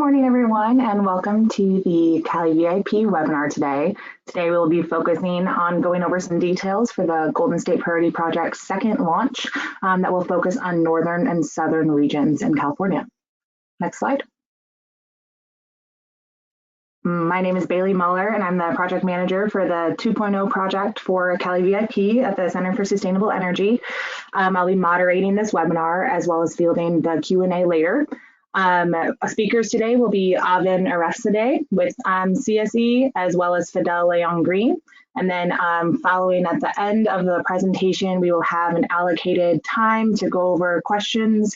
morning, everyone, and welcome to the CALeVIP webinar today. Today, we'll be focusing on going over some details for the Golden State Priority Project's second launch that will focus on Northern and Southern regions in California. Next slide. My name is Bailey Muller, and I'm the project manager for the 2.0 project for CALeVIP at the Center for Sustainable Energy. I'll be moderating this webinar as well as fielding the Q&A later. Speakers today will be Avin Arefsadeh with CSE, as well as Fidel Leon Green. And then following at the end of the presentation, we will have an allocated time to go over questions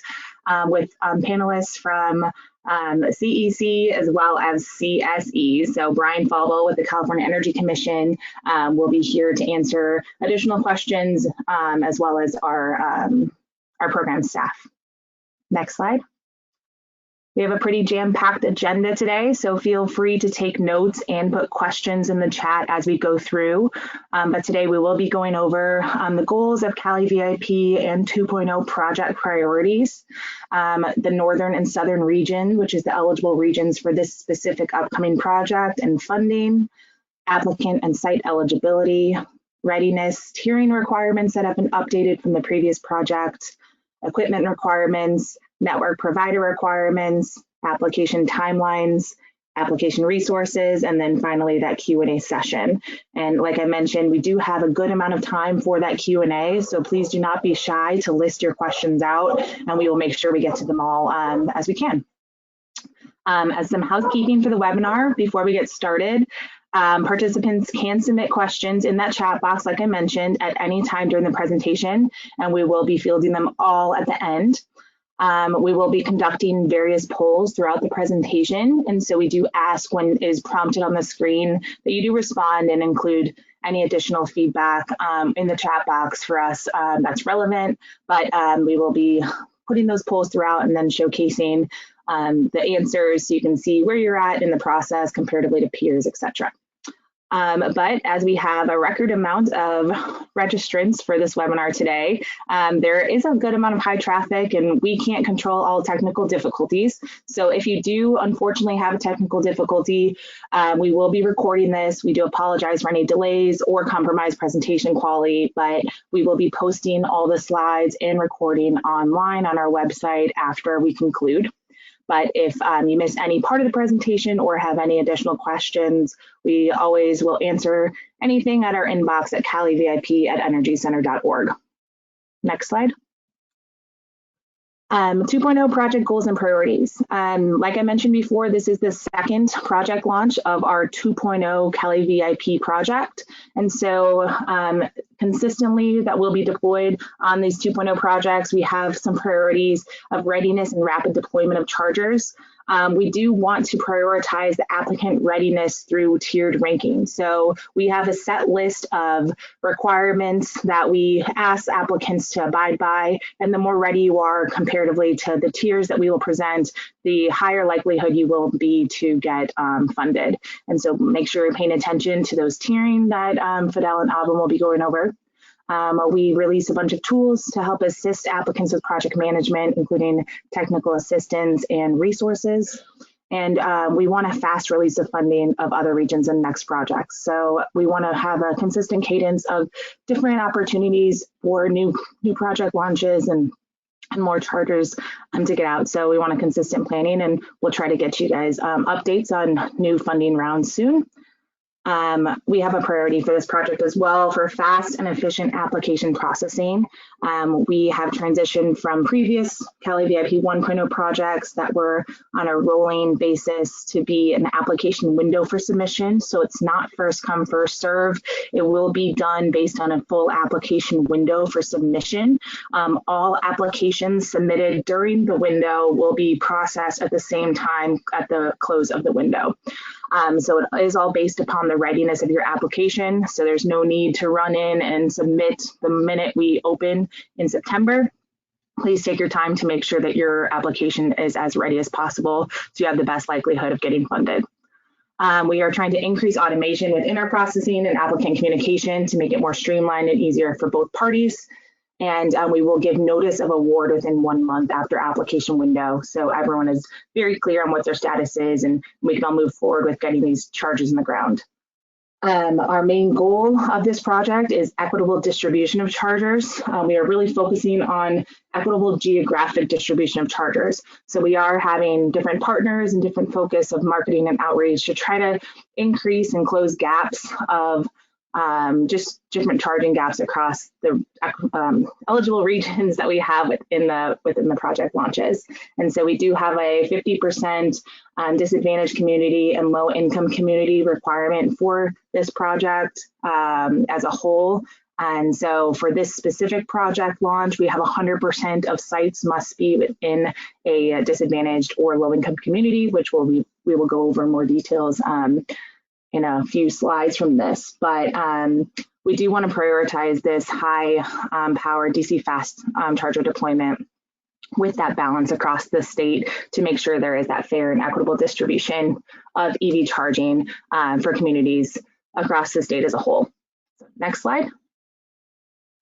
with panelists from CEC as well as CSE. So Brian Falbo with the California Energy Commission will be here to answer additional questions as well as our program staff. Next slide. We have a pretty jam-packed agenda today, so feel free to take notes and put questions in the chat as we go through. But today we will be going over the goals of CALeVIP and 2.0 project priorities, the Northern and Southern region, which is the eligible regions for this specific upcoming project, and funding, applicant and site eligibility, readiness, tiering requirements that have been updated from the previous project, equipment requirements, network provider requirements, application timelines, application resources, and then finally that Q&A session. And like I mentioned, we do have a good amount of time for that Q&A, so please do not be shy to list your questions out, and we will make sure we get to them all as we can. As some housekeeping for the webinar, before we get started, participants can submit questions in that chat box, like I mentioned, at any time during the presentation, and we will be fielding them all at the end. We will be conducting various polls throughout the presentation, and so we do ask when is prompted on the screen that you do respond and include any additional feedback in the chat box for us that's relevant, but we will be putting those polls throughout and then showcasing the answers so you can see where you're at in the process comparatively to peers, etc. But as we have a record amount of registrants for this webinar today, there is a good amount of high traffic and we can't control all technical difficulties. So if you do unfortunately have a technical difficulty, we will be recording this. We do apologize for any delays or compromised presentation quality, but we will be posting all the slides and recording online on our website after we conclude. But if you miss any part of the presentation or have any additional questions, we always will answer anything at our inbox at calevip@energycenter.org. Next slide. 2.0 project goals and priorities. Like I mentioned before, this is the second project launch of our 2.0 CALeVIP project. And so consistently that will be deployed on these 2.0 projects. We have some priorities of readiness and rapid deployment of chargers. We do want to prioritize the applicant readiness through tiered ranking. So we have a set list of requirements that we ask applicants to abide by, and the more ready you are comparatively to the tiers that we will present, the higher likelihood you will be to get funded. And so make sure you're paying attention to those tiering that Fidel and Avin will be going over. We release a bunch of tools to help assist applicants with project management, including technical assistance and resources. And we want a fast release of funding of other regions and next projects. So we want to have a consistent cadence of different opportunities for new project launches and more charters to get out. So we want a consistent planning, and we'll try to get you guys updates on new funding rounds soon. We have a priority for this project as well for fast and efficient application processing. We have transitioned from previous CALeVIP 1.0 projects that were on a rolling basis to be an application window for submission. So it's not first come, first serve. It will be done based on a full application window for submission. All applications submitted during the window will be processed at the same time at the close of the window. So it is all based upon the readiness of your application. So there's no need to run in and submit the minute we open in September. Please take your time to make sure that your application is as ready as possible so you have the best likelihood of getting funded. We are trying to increase automation within our processing and applicant communication to make it more streamlined and easier for both parties. And we will give notice of award within 1 month after application window. So everyone is very clear on what their status is, and we can all move forward with getting these charges in the ground. Our main goal of this project is equitable distribution of chargers. We are really focusing on equitable geographic distribution of chargers. So we are having different partners and different focus of marketing and outreach to try to increase and close gaps of just different charging gaps across the eligible regions that we have within the project launches. And so we do have a 50% disadvantaged community and low income community requirement for this project as a whole. And so for this specific project launch, we have 100% of sites must be within a disadvantaged or low income community, which we will go over more details in a few slides from this, but we do want to prioritize this high power DC fast charger deployment with that balance across the state to make sure there is that fair and equitable distribution of EV charging for communities across the state as a whole. So next slide.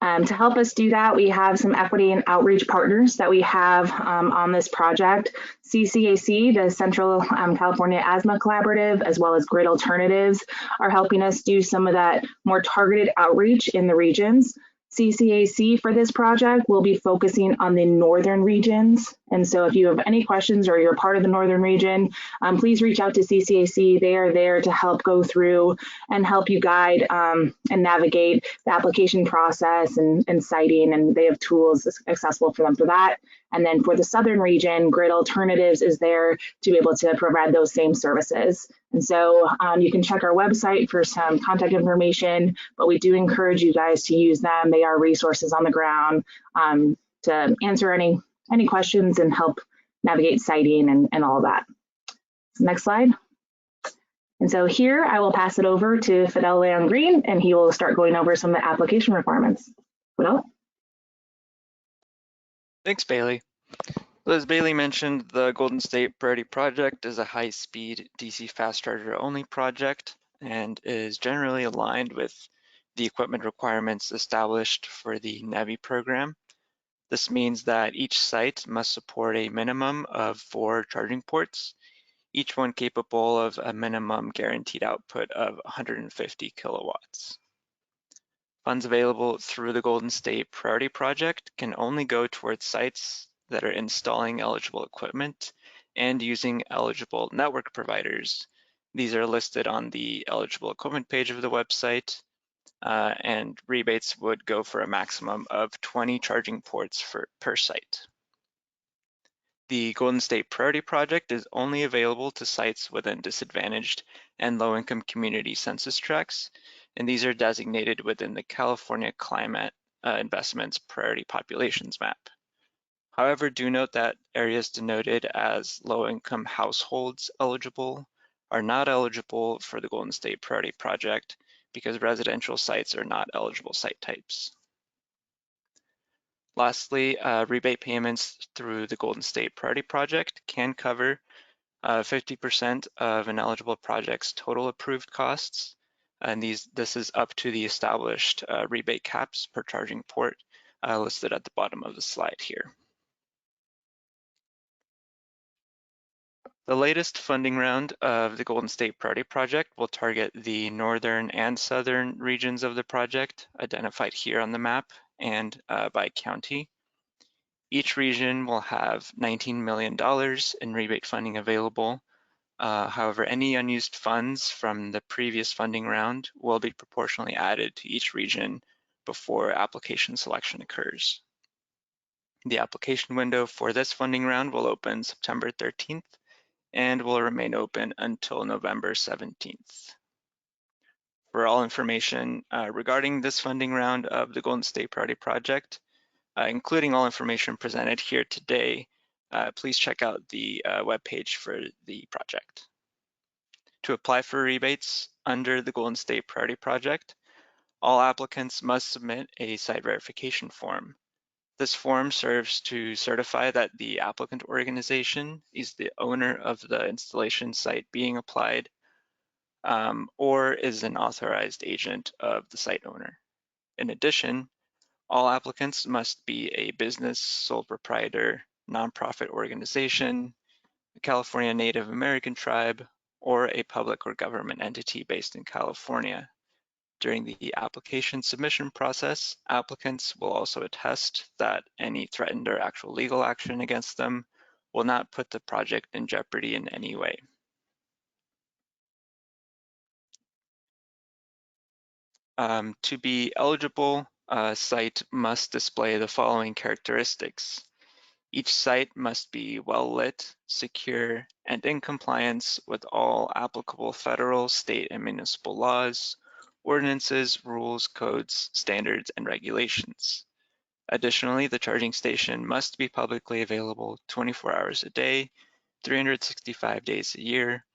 To help us do that, we have some equity and outreach partners that we have on this project. CCAC, the Central California Asthma Collaborative, as well as Grid Alternatives are helping us do some of that more targeted outreach in the regions. CCAC for this project will be focusing on the northern regions. And so if you have any questions or you're part of the northern region, please reach out to CCAC. They are there to help go through and help you guide and navigate the application process and citing, and they have tools accessible for them for that. And then for the southern region, Grid Alternatives is there to be able to provide those same services. And so you can check our website for some contact information, but we do encourage you guys to use them. They are resources on the ground to answer any questions and help navigate siting and all that. Next slide. And so here I will pass it over to Fidel Leon Green, and he will start going over some of the application requirements. Fidel? Thanks, Bailey. As Bailey mentioned, the Golden State Priority Project is a high-speed DC fast charger only project and is generally aligned with the equipment requirements established for the NEVI program. This means that each site must support a minimum of 4 charging ports, each one capable of a minimum guaranteed output of 150 kilowatts. Funds available through the Golden State Priority Project can only go towards sites that are installing eligible equipment and using eligible network providers. These are listed on the eligible equipment page of the website, and rebates would go for a maximum of 20 charging ports per site. The Golden State Priority Project is only available to sites within disadvantaged and low-income community census tracts, and these are designated within the California Climate Investments Priority Populations Map. However, do note that areas denoted as low-income households eligible are not eligible for the Golden State Priority Project because residential sites are not eligible site types. Lastly, rebate payments through the Golden State Priority Project can cover 50% of an eligible project's total approved costs, and this is up to the established rebate caps per charging port listed at the bottom of the slide here. The latest funding round of the Golden State Priority Project will target the northern and southern regions of the project, identified here on the map and by county. Each region will have $19 million in rebate funding available. However, any unused funds from the previous funding round will be proportionally added to each region before application selection occurs. The application window for this funding round will open September 13th and will remain open until November 17th. For all information regarding this funding round of the Golden State Priority Project, including all information presented here today, please check out the webpage for the project. To apply for rebates under the Golden State Priority Project, all applicants must submit a site verification form. This form serves to certify that the applicant organization is the owner of the installation site being applied or is an authorized agent of the site owner. In addition, All applicants must be a business, sole proprietor, nonprofit organization, a California Native American tribe, or a public or government entity based in California. During the application submission process, applicants will also attest that any threatened or actual legal action against them will not put the project in jeopardy in any way. To be eligible, a site must display the following characteristics. Each site must be well lit, secure, and in compliance with all applicable federal, state, and municipal laws, ordinances, rules, codes, standards, and regulations. Additionally, the charging station must be publicly available 24 hours a day, 365 days a year.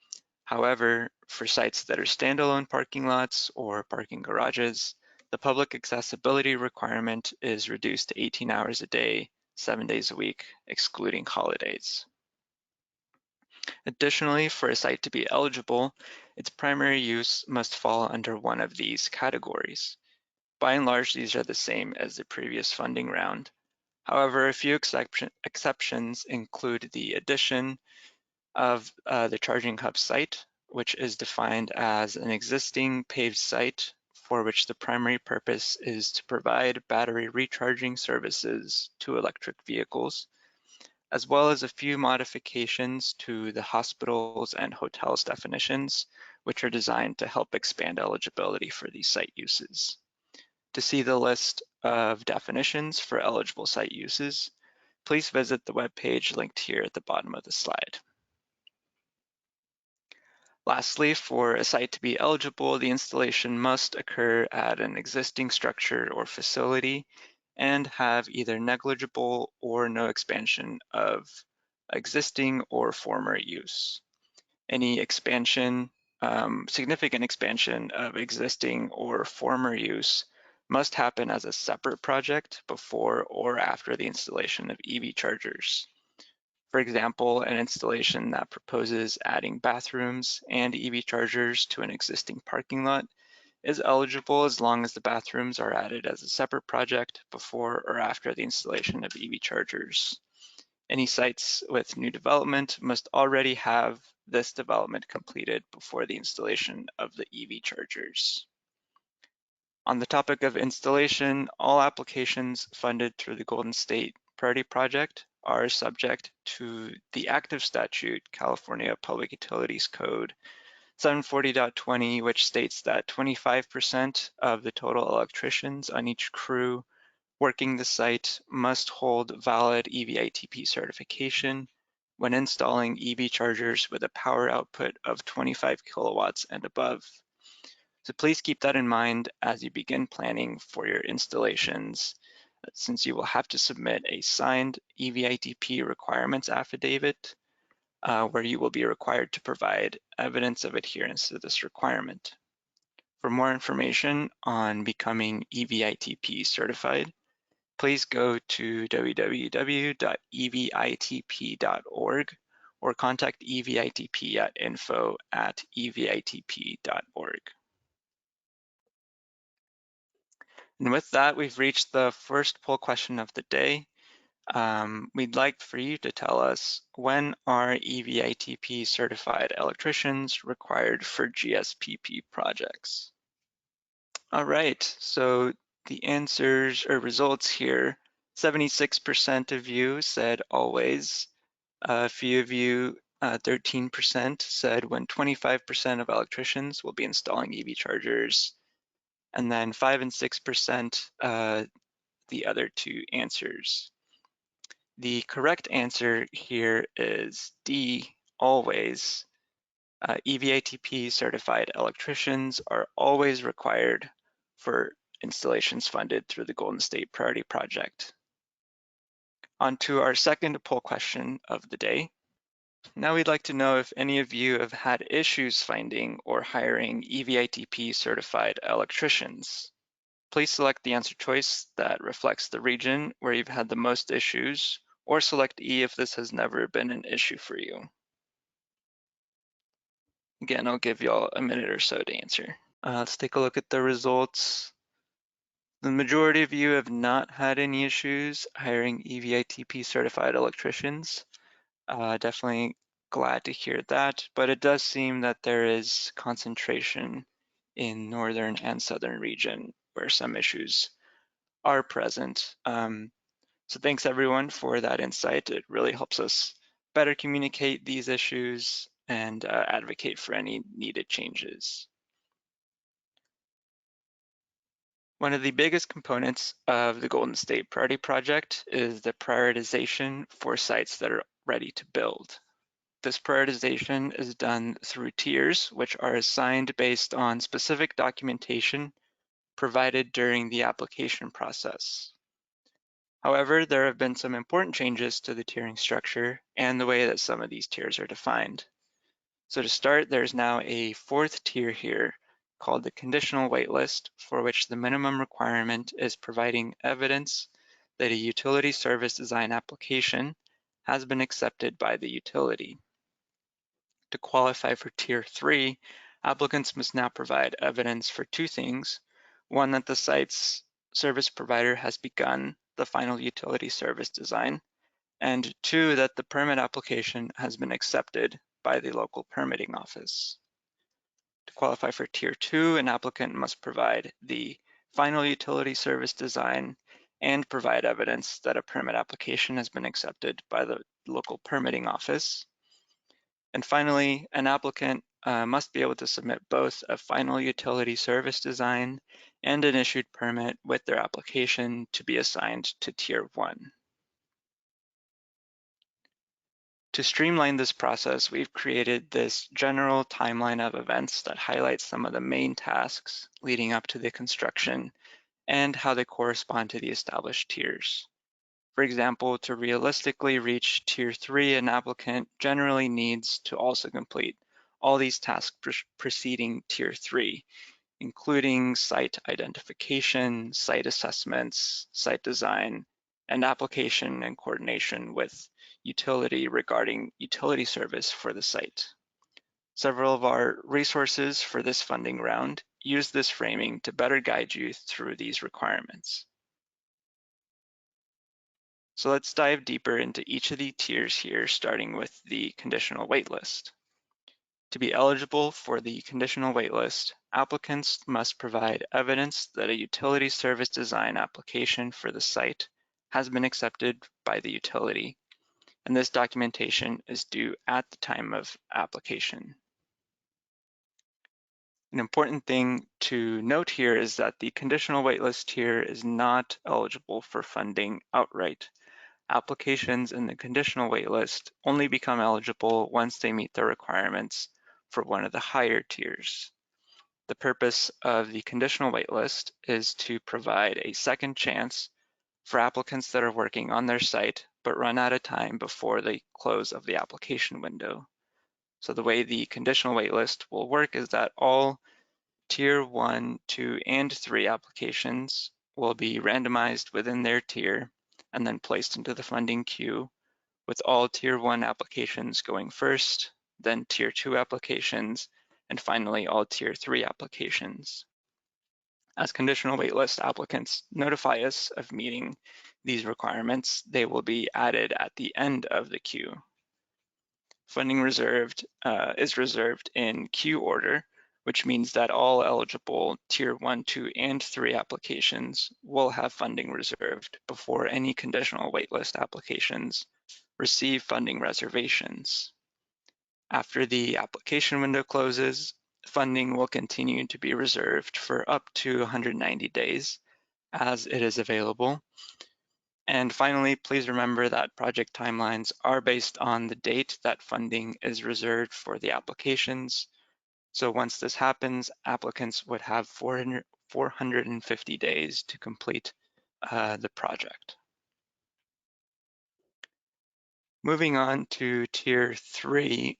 However, for sites that are standalone parking lots or parking garages, the public accessibility requirement is reduced to 18 hours a day, 7 days a week, excluding holidays. Additionally, for a site to be eligible, its primary use must fall under one of these categories. By and large, these are the same as the previous funding round. However, a few exceptions include the addition of the charging hub site, which is defined as an existing paved site for which the primary purpose is to provide battery recharging services to electric vehicles, as well as a few modifications to the hospitals and hotels definitions, which are designed to help expand eligibility for these site uses. To see the list of definitions for eligible site uses, please visit the webpage linked here at the bottom of the slide. Lastly, for a site to be eligible, the installation must occur at an existing structure or facility and have either negligible or no expansion of existing or former use. Any expansion, significant expansion of existing or former use must happen as a separate project before or after the installation of EV chargers. For example, an installation that proposes adding bathrooms and EV chargers to an existing parking lot is eligible as long as the bathrooms are added as a separate project before or after the installation of EV chargers. Any sites with new development must already have this development completed before the installation of the EV chargers. On the topic of installation, all applications funded through the Golden State Priority Project are subject to the active statute, California Public Utilities Code 740.20, which states that 25% of the total electricians on each crew working the site must hold valid EVITP certification when installing EV chargers with a power output of 25 kilowatts and above. So please keep that in mind as you begin planning for your installations, since you will have to submit a signed EVITP requirements affidavit where you will be required to provide evidence of adherence to this requirement. For more information on becoming EVITP certified, please go to www.evitp.org or contact EVITP at info@evitp.org. And with that, we've reached the first poll question of the day. We'd like for you to tell us, when are EVITP certified electricians required for GSPP projects? All right, so the answers or results here, 76% of you said always. A few of you, 13% said when 25% of electricians will be installing EV chargers. And then 5 and 6% the other two answers. The correct answer here is D, always. EVITP certified electricians are always required for installations funded through the Golden State Priority Project. On to our second poll question of the day. Now we'd like to know if any of you have had issues finding or hiring EVITP certified electricians. Please select the answer choice that reflects the region where you've had the most issues, or select E if this has never been an issue for you. Again, I'll give y'all a minute or so to answer. Let's take a look at the results. The majority of you have not had any issues hiring EVITP certified electricians. Definitely glad to hear that, but it does seem that there is concentration in Northern and Southern region where some issues are present. So thanks everyone for that insight. It really helps us better communicate these issues and advocate for any needed changes. One of the biggest components of the Golden State Priority Project is the prioritization for sites that are ready to build. This prioritization is done through tiers, which are assigned based on specific documentation provided during the application process. However, there have been some important changes to the tiering structure and the way that some of these tiers are defined. So to start, there's now a fourth tier here called the conditional waitlist, for which the minimum requirement is providing evidence that a utility service design application has been accepted by the utility. To qualify for Tier 3, applicants must now provide evidence for two things. One, that the site's service provider has begun the final utility service design, and two, that the permit application has been accepted by the local permitting office. To qualify for Tier 2, an applicant must provide the final utility service design and provide evidence that a permit application has been accepted by the local permitting office. And finally, an applicant must be able to submit both a final utility service design and an issued permit with their application to be assigned to Tier 1. To streamline this process, we've created this general timeline of events that highlights some of the main tasks leading up to the construction and how they correspond to the established tiers. For example, to realistically reach Tier 3, an applicant generally needs to also complete all these tasks preceding Tier 3, including site identification, site assessments, site design, and application and coordination with utility regarding utility service for the site. Several of our resources for this funding round use this framing to better guide you through these requirements. So let's dive deeper into each of the tiers here, starting with the conditional waitlist. To be eligible for the conditional waitlist, applicants must provide evidence that a utility service design application for the site has been accepted by the utility, and this documentation is due at the time of application. An important thing to note here is that the conditional waitlist tier is not eligible for funding outright. Applications in the conditional waitlist only become eligible once they meet the requirements for one of the higher tiers. The purpose of the conditional waitlist is to provide a second chance for applicants that are working on their site but run out of time before the close of the application window. So the way the conditional waitlist will work is that all Tier 1, 2, and 3 applications will be randomized within their tier and then placed into the funding queue, with all Tier 1 applications going first, then Tier 2 applications, and finally all Tier 3 applications. As conditional waitlist applicants notify us of meeting these requirements, they will be added at the end of the queue. Funding is reserved in queue order, which means that all eligible Tier 1, 2, and 3 applications will have funding reserved before any conditional waitlist applications receive funding reservations. After the application window closes, funding will continue to be reserved for up to 190 days as it is available. And finally, please remember that project timelines are based on the date that funding is reserved for the applications. So once this happens, applicants would have 450 days to complete the project. Moving on to Tier 3,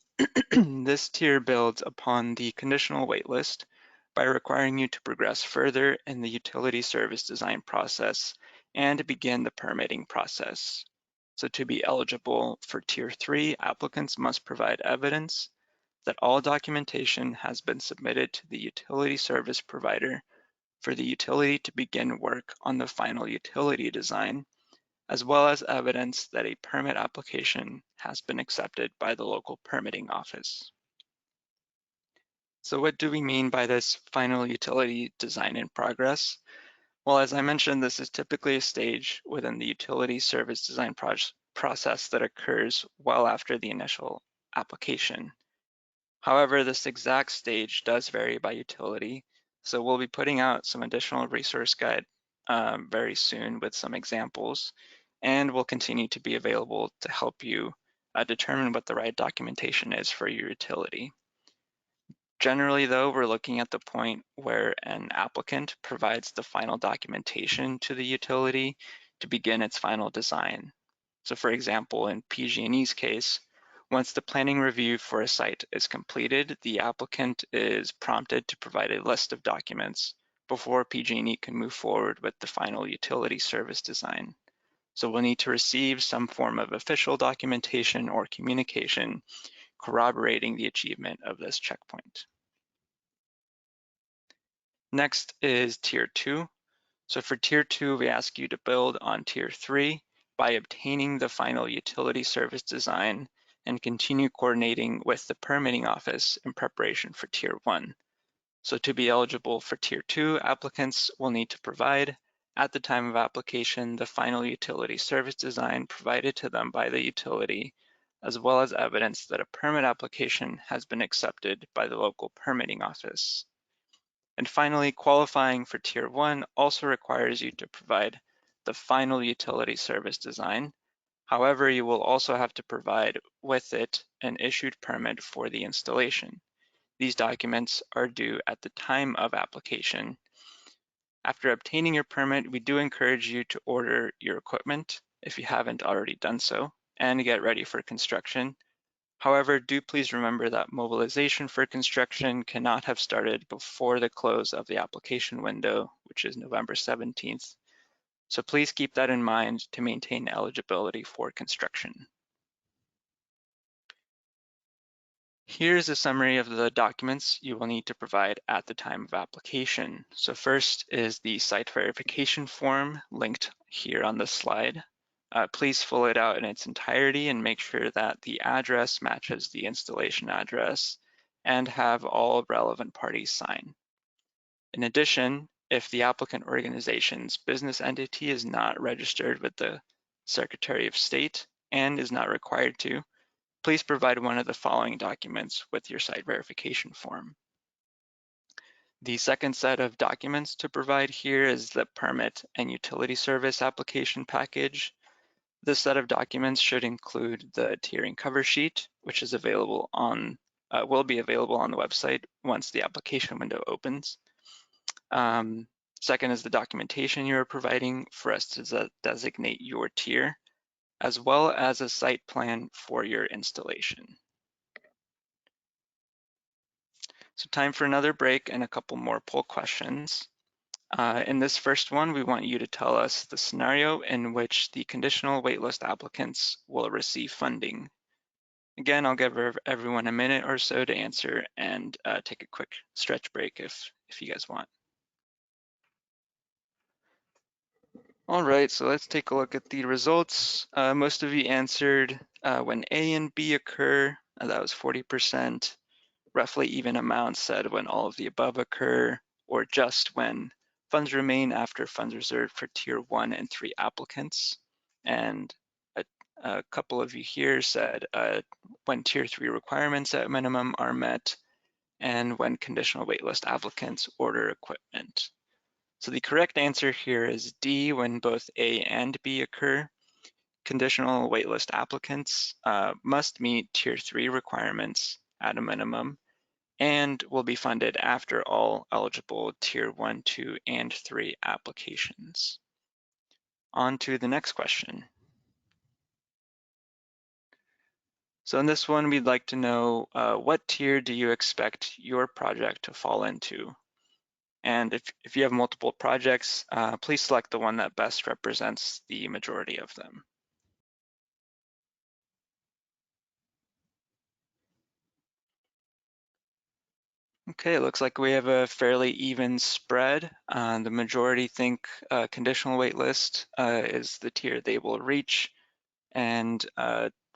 this tier builds upon the conditional waitlist by requiring you to progress further in the utility service design process and begin the permitting process. So to be eligible for Tier 3, applicants must provide evidence that all documentation has been submitted to the utility service provider for the utility to begin work on the final utility design, as well as evidence that a permit application has been accepted by the local permitting office. So what do we mean by this final utility design in progress? Well, as I mentioned, this is typically a stage within the utility service design process that occurs well after the initial application. However, this exact stage does vary by utility, so we'll be putting out some additional resource guide very soon with some examples, and will continue to be available to help you determine what the right documentation is for your utility. Generally, though, we're looking at the point where an applicant provides the final documentation to the utility to begin its final design. So for example, in PG&E's case, once the planning review for a site is completed, the applicant is prompted to provide a list of documents before PG&E can move forward with the final utility service design. So we'll need to receive some form of official documentation or communication corroborating the achievement of this checkpoint. Next is Tier 2. So for Tier 2, we ask you to build on Tier 3 by obtaining the final utility service design and continue coordinating with the permitting office in preparation for Tier 1. So to be eligible for Tier 2, applicants will need to provide, at the time of application, the final utility service design provided to them by the utility, as well as evidence that a permit application has been accepted by the local permitting office. And finally, qualifying for Tier 1 also requires you to provide the final utility service design. However, you will also have to provide with it an issued permit for the installation. These documents are due at the time of application. After obtaining your permit, we do encourage you to order your equipment if you haven't already done so, and get ready for construction. However, do please remember that mobilization for construction cannot have started before the close of the application window, which is November 17th. So please keep that in mind to maintain eligibility for construction. Here's a summary of the documents you will need to provide at the time of application. So first is the site verification form linked here on this slide. Please fill it out in its entirety and make sure that the address matches the installation address and have all relevant parties sign. In addition, if the applicant organization's business entity is not registered with the Secretary of State and is not required to, please provide one of the following documents with your site verification form. The second set of documents to provide here is the permit and utility service application package. This set of documents should include the tiering cover sheet, which is available on, will be available on the website once the application window opens. Second is the documentation you are providing for us to designate your tier, as well as a site plan for your installation. So time for another break and a couple more poll questions. In this first one, we want you to tell us the scenario in which the conditional waitlist applicants will receive funding. Again, I'll give everyone a minute or so to answer and take a quick stretch break if you guys want. All right, so let's take a look at the results. Most of you answered when A and B occur, that was 40%. Roughly even amounts said when all of the above occur, or just when funds remain after funds reserved for Tier 1 and 3 applicants. And a couple of you here said when Tier 3 requirements at minimum are met, and when conditional waitlist applicants order equipment. So the correct answer here is D, when both A and B occur. Conditional waitlist applicants must meet Tier 3 requirements at a minimum, and will be funded after all eligible Tier 1, 2, and 3 applications. On to the next question. So in this one, we'd like to know what tier do you expect your project to fall into? And if you have multiple projects, please select the one that best represents the majority of them. Okay, it looks like we have a fairly even spread. The majority think conditional wait list is the tier they will reach, and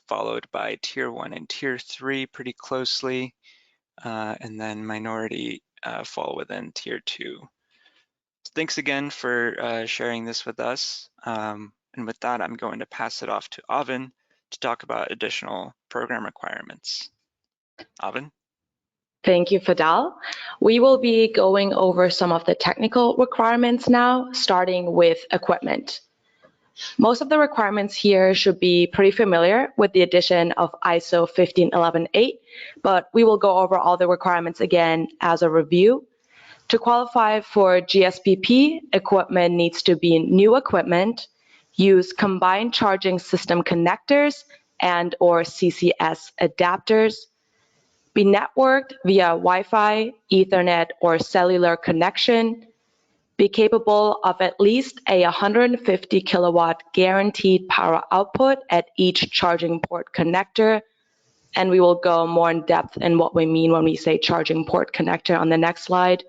followed by tier 1 and tier 3 pretty closely, and then minority fall within tier 2. Thanks again for sharing this with us. And with that, I'm going to pass it off to Avin to talk about additional program requirements. Avin? Thank you, Fadal. We will be going over some of the technical requirements now, starting with equipment. Most of the requirements here should be pretty familiar with the addition of ISO 15118, but we will go over all the requirements again as a review. To qualify for GSPP, equipment needs to be new equipment, use combined charging system connectors and/or CCS adapters, be networked via Wi-Fi, Ethernet, or cellular connection, be capable of at least a 150 kilowatt guaranteed power output at each charging port connector, and we will go more in depth in what we mean when we say charging port connector on the next slide.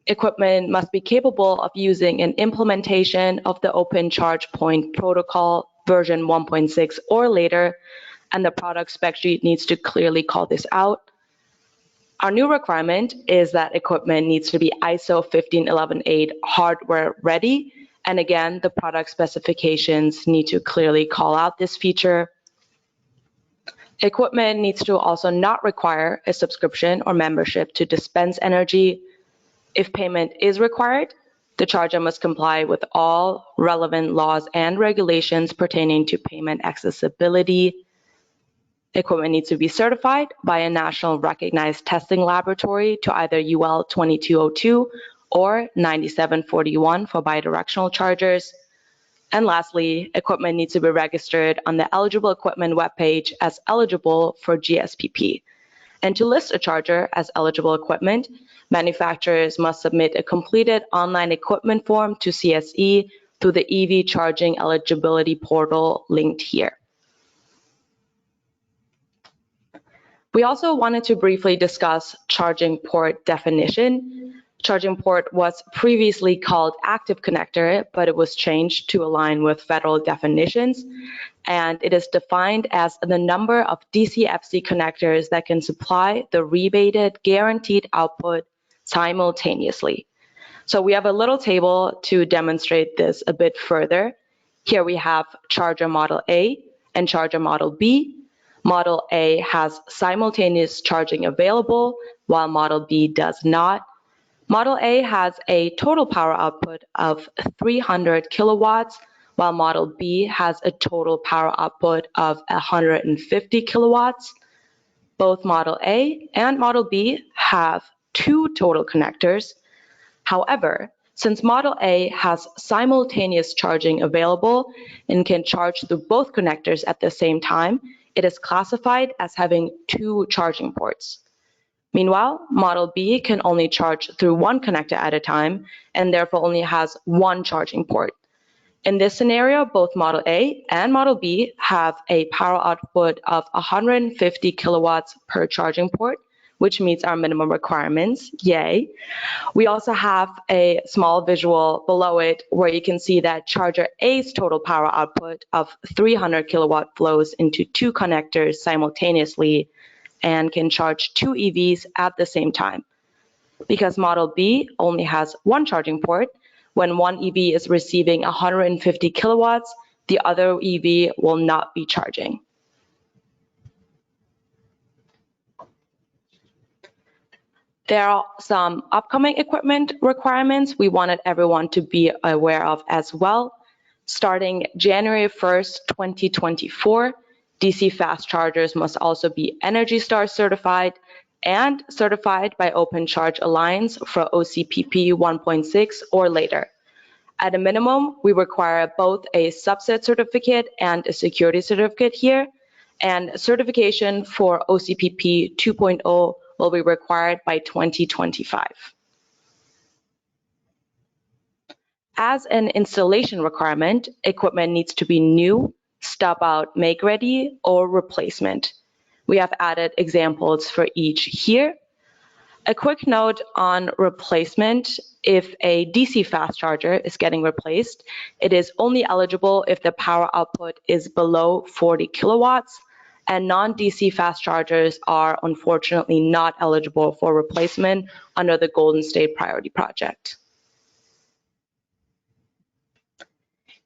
Equipment must be capable of using an implementation of the Open Charge Point Protocol version 1.6 or later, and the product spec sheet needs to clearly call this out. Our new requirement is that equipment needs to be ISO 15118 hardware ready, and again, the product specifications need to clearly call out this feature. Equipment needs to also not require a subscription or membership to dispense energy. If payment is required, the charger must comply with all relevant laws and regulations pertaining to payment accessibility. Equipment needs to be certified by a national recognized testing laboratory to either UL 2202 or 9741 for bidirectional chargers. And lastly, equipment needs to be registered on the eligible equipment webpage as eligible for GSPP. And to list a charger as eligible equipment, manufacturers must submit a completed online equipment form to CSE through the EV charging eligibility portal linked here. We also wanted to briefly discuss charging port definition. Charging port was previously called active connector, but it was changed to align with federal definitions. And it is defined as the number of DCFC connectors that can supply the rebated guaranteed output simultaneously. So we have a little table to demonstrate this a bit further. Here we have charger model A and charger model B. Model A has simultaneous charging available, while Model B does not. Model A has a total power output of 300 kilowatts, while Model B has a total power output of 150 kilowatts. Both Model A and Model B have 2 total connectors. However, since Model A has simultaneous charging available and can charge through both connectors at the same time, it is classified as having 2 charging ports. Meanwhile, Model B can only charge through 1 connector at a time and therefore only has 1 charging port. In this scenario, both Model A and Model B have a power output of 150 kilowatts per charging port, which meets our minimum requirements. Yay. We also have a small visual below it where you can see that charger A's total power output of 300 kilowatt flows into 2 connectors simultaneously and can charge 2 EVs at the same time. Because Model B only has 1 charging port, when one EV is receiving 150 kilowatts, the other EV will not be charging. There are some upcoming equipment requirements we wanted everyone to be aware of as well. Starting January 1st, 2024, DC fast chargers must also be Energy Star certified and certified by Open Charge Alliance for OCPP 1.6 or later. At a minimum, we require both a subset certificate and a security certificate here, and certification for OCPP 2.0 will be required by 2025. As an installation requirement, equipment needs to be new, stub out, make ready, or replacement. We have added examples for each here. A quick note on replacement. If a DC fast charger is getting replaced, it is only eligible if the power output is below 40 kilowatts, and non-DC fast chargers are unfortunately not eligible for replacement under the Golden State Priority Project.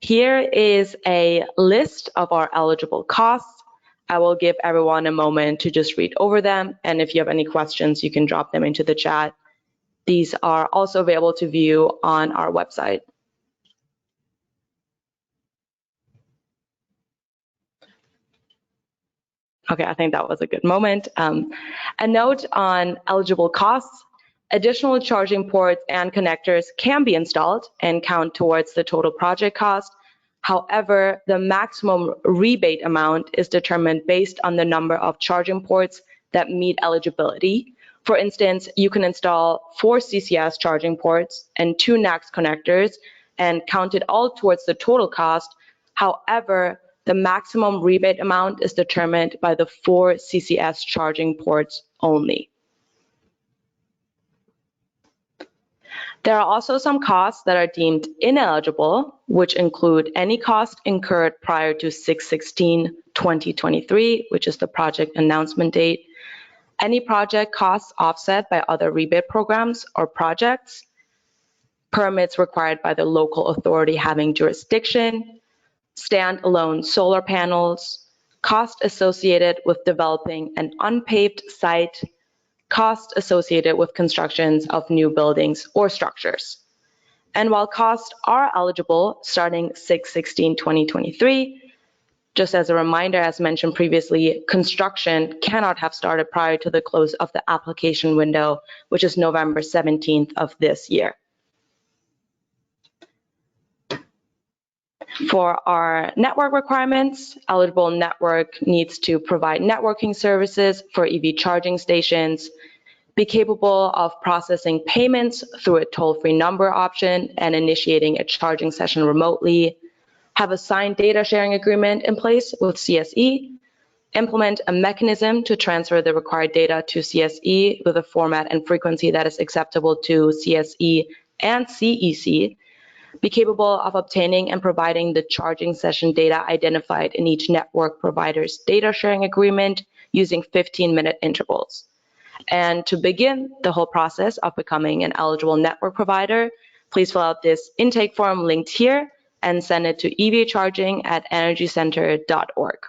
Here is a list of our eligible costs. I will give everyone a moment to just read over them, and if you have any questions, you can drop them into the chat. These are also available to view on our website. Okay, I think that was a good moment. A note on eligible costs. Additional charging ports and connectors can be installed and count towards the total project cost. However, the maximum rebate amount is determined based on the number of charging ports that meet eligibility. For instance, you can install 4 CCS charging ports and 2 NACS connectors and count it all towards the total cost. However, the maximum rebate amount is determined by the 4 CCS charging ports only. There are also some costs that are deemed ineligible, which include any cost incurred prior to 6/16/2023, which is the project announcement date, any project costs offset by other rebate programs or projects, permits required by the local authority having jurisdiction, standalone solar panels, cost associated with developing an unpaved site, costs associated with constructions of new buildings or structures. And while costs are eligible starting 6/16/2023, just as a reminder, as mentioned previously, construction cannot have started prior to the close of the application window, which is November 17th of this year. For our network requirements, eligible network needs to provide networking services for EV charging stations, be capable of processing payments through a toll-free number option and initiating a charging session remotely, have a signed data sharing agreement in place with CSE, implement a mechanism to transfer the required data to CSE with a format and frequency that is acceptable to CSE and CEC, be capable of obtaining and providing the charging session data identified in each network provider's data sharing agreement using 15-minute intervals. And to begin the whole process of becoming an eligible network provider, please fill out this intake form linked here and send it to evcharging@energycenter.org.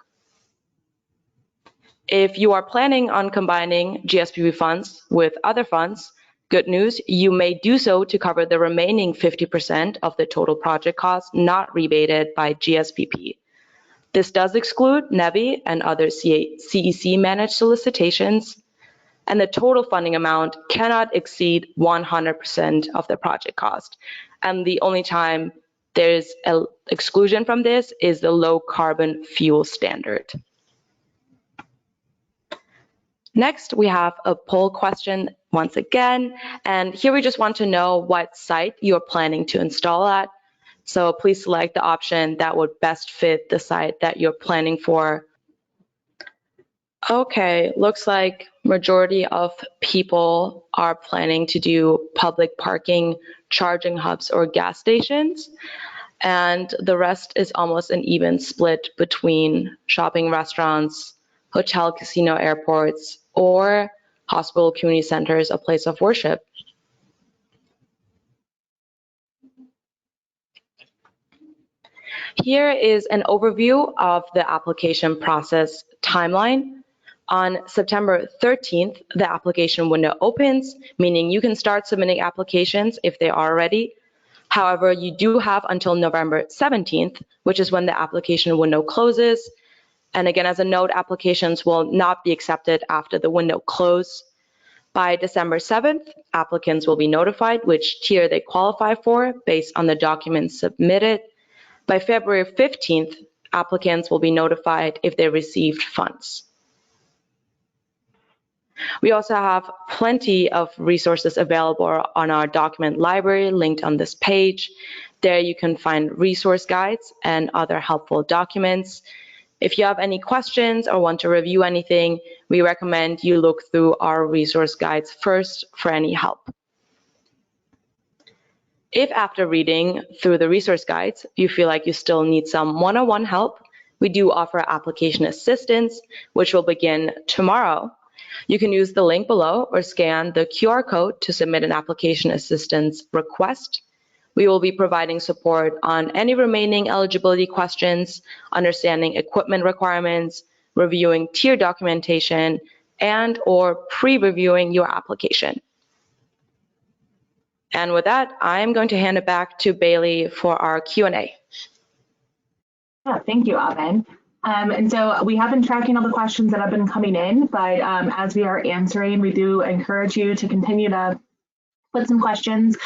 If you are planning on combining GSPP funds with other funds, good news, you may do so to cover the remaining 50% of the total project cost not rebated by GSPP. This does exclude NEVI and other CEC managed solicitations, and the total funding amount cannot exceed 100% of the project cost. And the only time there's an exclusion from this is the low carbon fuel standard. Next, we have a poll question once again, and here we just want to know what site you're planning to install at. So please select the option that would best fit the site that you're planning for. Okay, looks like majority of people are planning to do public parking, charging hubs, or gas stations, and the rest is almost an even split between shopping, restaurants, hotel, casino, airports, or hospital, community centers, a place of worship. Here is an overview of the application process timeline. On September 13th, the application window opens, meaning you can start submitting applications if they are ready. However, you do have until November 17th, which is when the application window closes. And again, as a note, applications will not be accepted after the window close. By December 7th, applicants will be notified which tier they qualify for based on the documents submitted. By February 15th, applicants will be notified if they received funds. We also have plenty of resources available on our document library linked on this page. There you can find resource guides and other helpful documents. If you have any questions or want to review anything, we recommend you look through our resource guides first for any help. If after reading through the resource guides, you feel like you still need some one-on-one help, we do offer application assistance, which will begin tomorrow. You can use the link below or scan the QR code to submit an application assistance request. We will be providing support on any remaining eligibility questions, understanding equipment requirements, reviewing tier documentation, and/or pre-reviewing your application. And with that, I'm going to hand it back to Bailey for our Q&A. Yeah, thank you, Aven. And so we have been tracking all the questions that have been coming in, but as we are answering, we do encourage you to continue to put some questions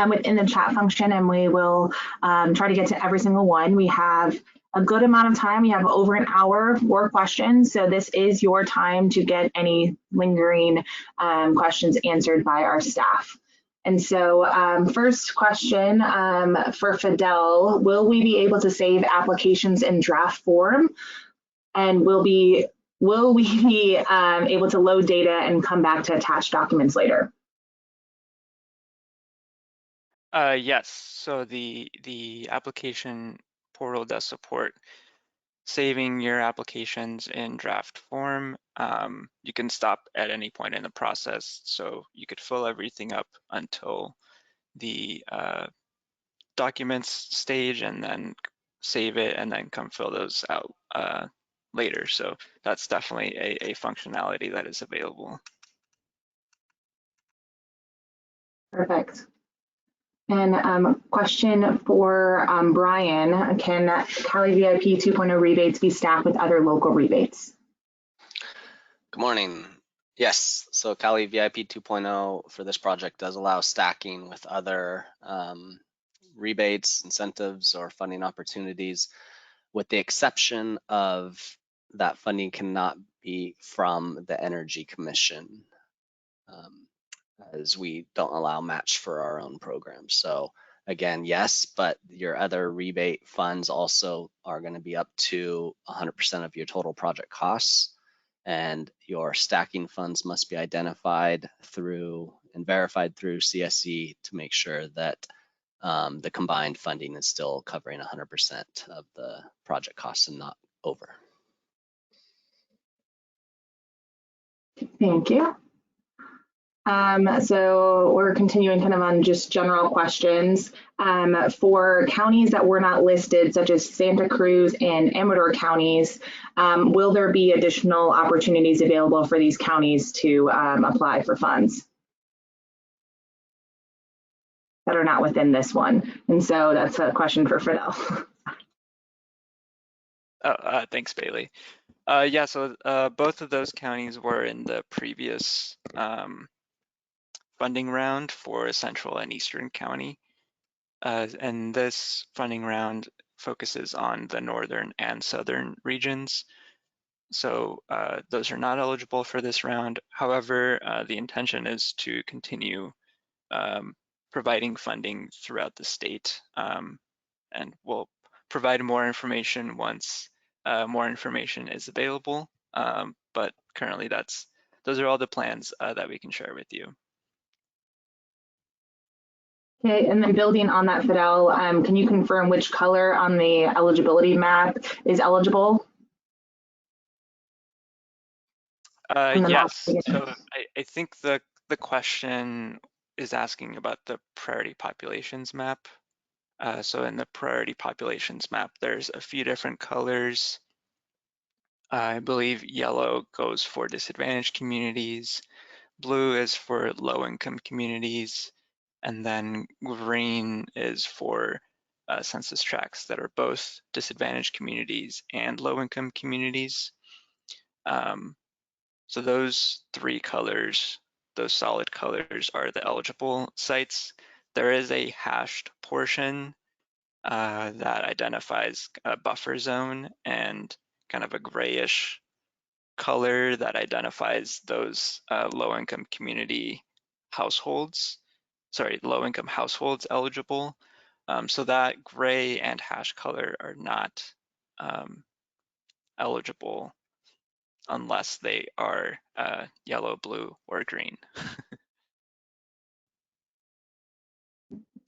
within the chat function, and we will try to get to every single one. We have a good amount of time. We have over an hour for questions, so this is your time to get any lingering questions answered by our staff. And so first question for Fidel, will we be able to save applications in draft form? And will we be able to load data and come back to attach documents later? Yes, so the application portal does support saving your applications in draft form. You can stop at any point in the process, so you could fill everything up until the documents stage and then save it and then come fill those out later. So that's definitely a functionality that is available. Perfect. And question for Brian, can CALeVIP 2.0 rebates be stacked with other local rebates? Good morning. Yes, so CALeVIP 2.0 for this project does allow stacking with other rebates, incentives, or funding opportunities, with the exception of that funding cannot be from the Energy Commission, as we don't allow match for our own programs. So again, yes, but your other rebate funds also are going to be up to 100% of your total project costs, and your stacking funds must be identified through and verified through CSE to make sure that the combined funding is still covering 100% of the project costs and not over. Thank you. So we're continuing kind of on just general questions. For counties that were not listed, such as Santa Cruz and Amador counties, will there be additional opportunities available for these counties to apply for funds that are not within this one? And so that's a question for Fidel. Thanks, Bailey. Yeah, so both of those counties were in the previous funding round for Central and Eastern County. And this funding round focuses on the Northern and Southern regions. So those are not eligible for this round. However, the intention is to continue providing funding throughout the state. And we'll provide more information once more information is available. But currently those are all the plans that we can share with you. Okay, and then building on that, Fidel, can you confirm which color on the eligibility map is eligible? Yes, so I think the question is asking about the priority populations map. So in the priority populations map, there's a few different colors. I believe yellow goes for disadvantaged communities, blue is for low-income communities, and then green is for census tracts that are both disadvantaged communities and low-income communities. So those three colors, those solid colors, are the eligible sites. There is a hashed portion that identifies a buffer zone and kind of a grayish color that identifies those low-income community households, low-income households eligible. So that gray and hash color are not eligible unless they are yellow, blue, or green.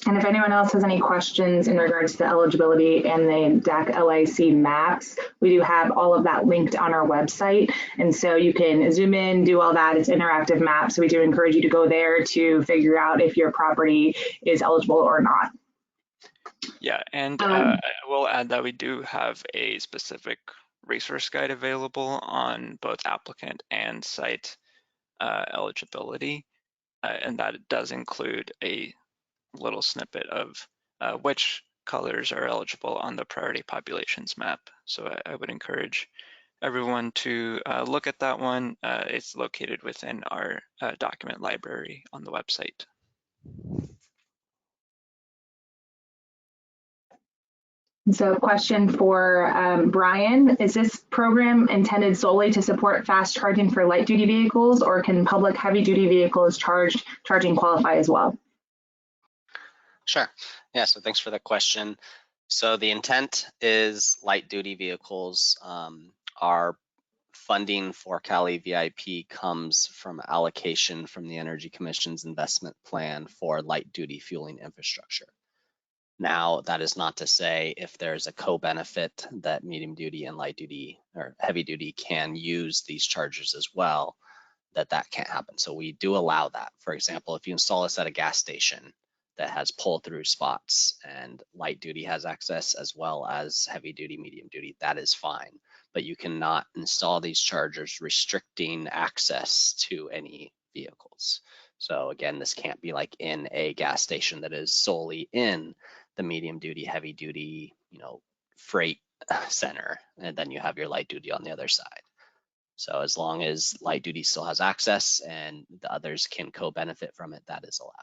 And if anyone else has any questions in regards to the eligibility and the DAC LIC maps, we do have all of that linked on our website. And so you can zoom in, do all that. It's interactive maps. So we do encourage you to go there to figure out if your property is eligible or not. Yeah, and I will add that we do have a specific resource guide available on both applicant and site eligibility, and that does include a little snippet of which colors are eligible on the priority populations map. So I would encourage everyone to look at that one. It's located within our document library on the website. So question for Brian, is this program intended solely to support fast charging for light duty vehicles, or can public heavy duty vehicles charging qualify as well? Sure. Yeah, so thanks for the question. So the intent is light duty vehicles. Our funding for CALeVIP comes from allocation from the Energy Commission's investment plan for light duty fueling infrastructure. Now, that is not to say if there's a co-benefit that medium duty and light duty or heavy duty can use these chargers as well, that can't happen. So we do allow that. For example, if you install this at a gas station that has pull-through spots and light duty has access as well as heavy duty, medium duty, that is fine. But you cannot install these chargers restricting access to any vehicles. So again, this can't be like in a gas station that is solely in the medium duty, heavy duty, freight center, and then you have your light duty on the other side. So as long as light duty still has access and the others can co-benefit from it, that is allowed.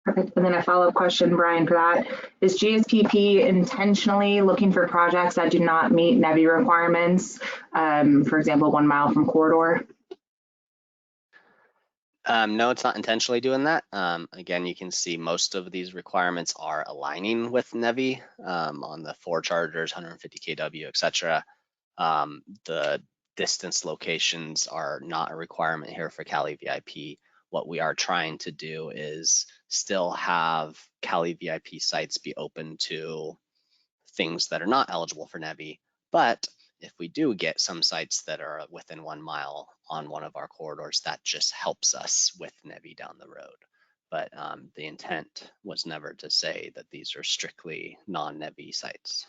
Perfect. And then a follow-up question, Brian, for that. Is GSPP intentionally looking for projects that do not meet NEVI requirements? For example, 1 mile from corridor? No, it's not intentionally doing that. Again, you can see most of these requirements are aligning with NEVI on the 4 chargers, 150 kW, etc. The distance locations are not a requirement here for CALeVIP. What we are trying to do is still have CALeVIP sites be open to things that are not eligible for NEVI, but if we do get some sites that are within 1 mile on one of our corridors, that just helps us with NEVI down the road. But the intent was never to say that these are strictly non-NEVI sites.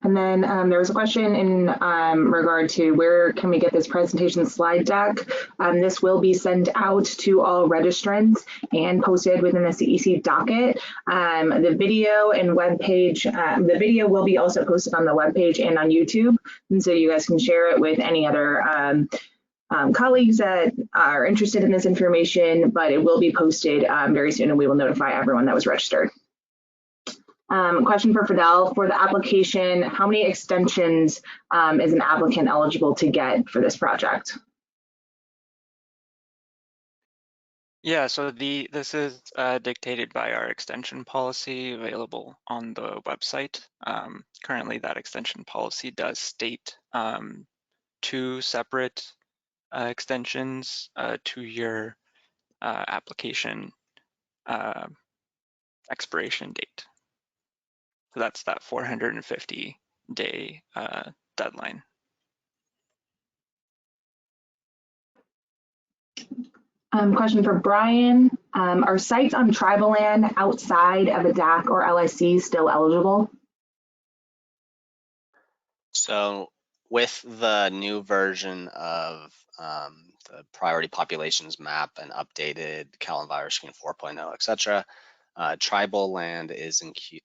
And then there was a question in regard to where can we get this presentation slide deck. This will be sent out to all registrants and posted within the CEC docket. The video and webpage, the video will be also posted on the webpage and on YouTube. And so you guys can share it with any other colleagues that are interested in this information, but it will be posted very soon and we will notify everyone that was registered. Question for Fidel, for the application, how many extensions is an applicant eligible to get for this project? Yeah, so this is dictated by our extension policy available on the website. Currently, that extension policy does state 2 separate extensions to your application expiration date. So that's that 450-day deadline. Question for Brian. Are sites on tribal land outside of a DAC or LIC still eligible? So with the new version of the priority populations map and updated CalEnviro Screen 4.0, etc., tribal land is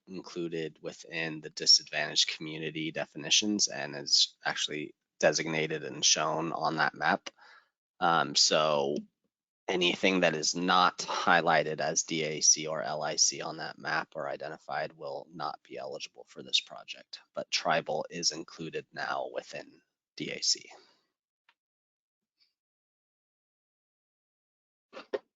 included within the disadvantaged community definitions and is actually designated and shown on that map. So anything that is not highlighted as DAC or LIC on that map or identified will not be eligible for this project, but tribal is included now within DAC.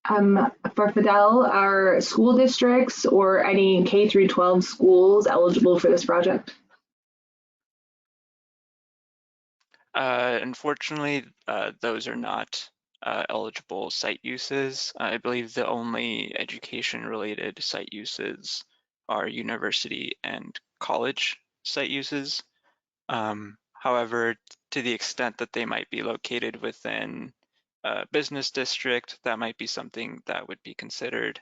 For Fidel, are school districts or any K through 12 schools eligible for this project? Unfortunately, those are not eligible site uses. I believe the only education-related site uses are university and college site uses. However, to the extent that they might be located within a business district, that might be something that would be considered.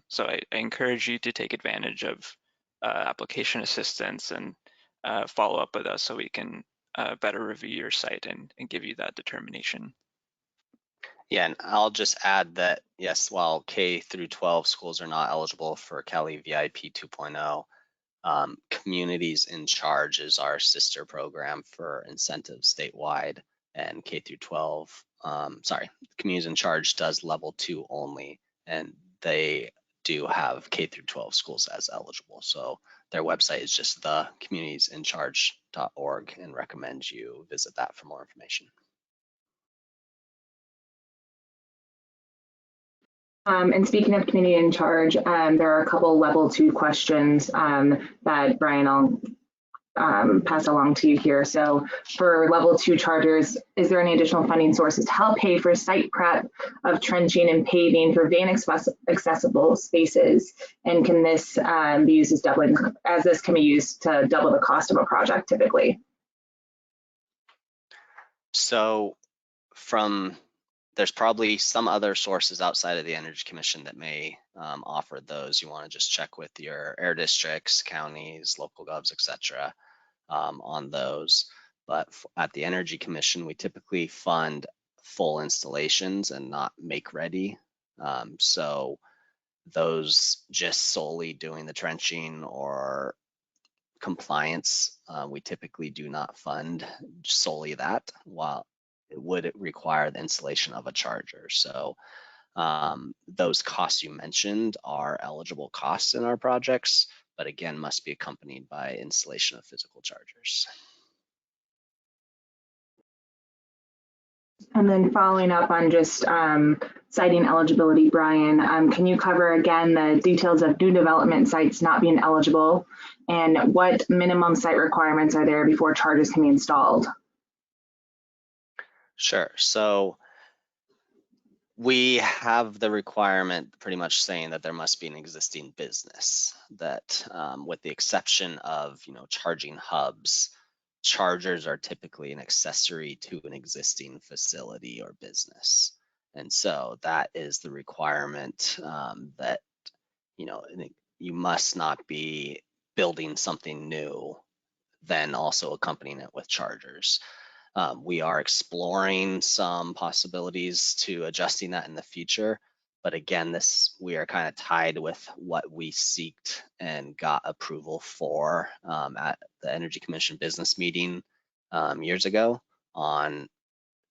So I encourage you to take advantage of application assistance and follow up with us so we can better review your site and give you that determination. Yeah, and I'll just add that, yes, while K through 12 schools are not eligible for CALeVIP 2.0, Communities in Charge is our sister program for incentives statewide, and K through 12, Communities in Charge does level 2 only, and they do have K through 12 schools as eligible. So their website is just the communitiesinCharge.org, and recommend you visit that for more information. And speaking of community in charge, there are a couple level 2 questions that Brian, I'll pass along to you here. So for level 2 chargers, is there any additional funding sources to help pay for site prep of trenching and paving for van accessible spaces? And can this be used as doubling, as this can be used to double the cost of a project typically? So there's probably some other sources outside of the Energy Commission that may offer those. You want to just check with your air districts, counties, local govs, etc. On those. But at the Energy Commission, we typically fund full installations and not make ready. So those just solely doing the trenching or compliance, we typically do not fund solely that, while it would require the installation of a charger. So those costs you mentioned are eligible costs in our projects, but again, must be accompanied by installation of physical chargers. And then following up on just citing eligibility, Brian, can you cover again the details of new development sites not being eligible and what minimum site requirements are there before chargers can be installed? Sure. So we have the requirement pretty much saying that there must be an existing business, that with the exception of, charging hubs, chargers are typically an accessory to an existing facility or business. And so that is the requirement, that, you must not be building something new, then also accompanying it with chargers. We are exploring some possibilities to adjusting that in the future. But again, we are kind of tied with what we seeked and got approval for at the Energy Commission business meeting years ago on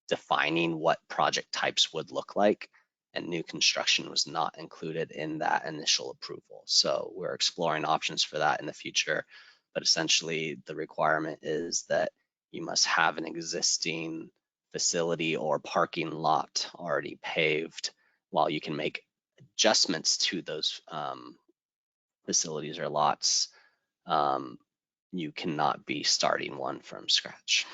defining what project types would look like. And new construction was not included in that initial approval. So we're exploring options for that in the future. But essentially, the requirement is that you must have an existing facility or parking lot already paved, while you can make adjustments to those facilities or lots. You cannot be starting one from scratch.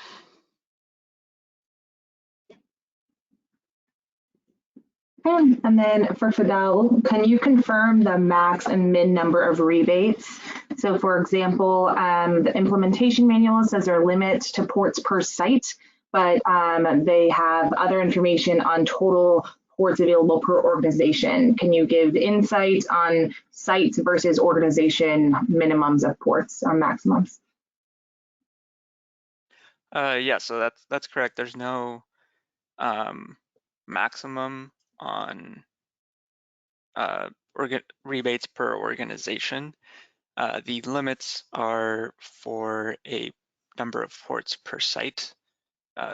And then for Fidel, can you confirm the max and min number of rebates? So for example, the implementation manual says there are limits to ports per site, but they have other information on total ports available per organization. Can you give insight on sites versus organization minimums of ports or maximums? Yeah, so that's correct. There's no maximum on rebates per organization. The limits are for a number of ports per site.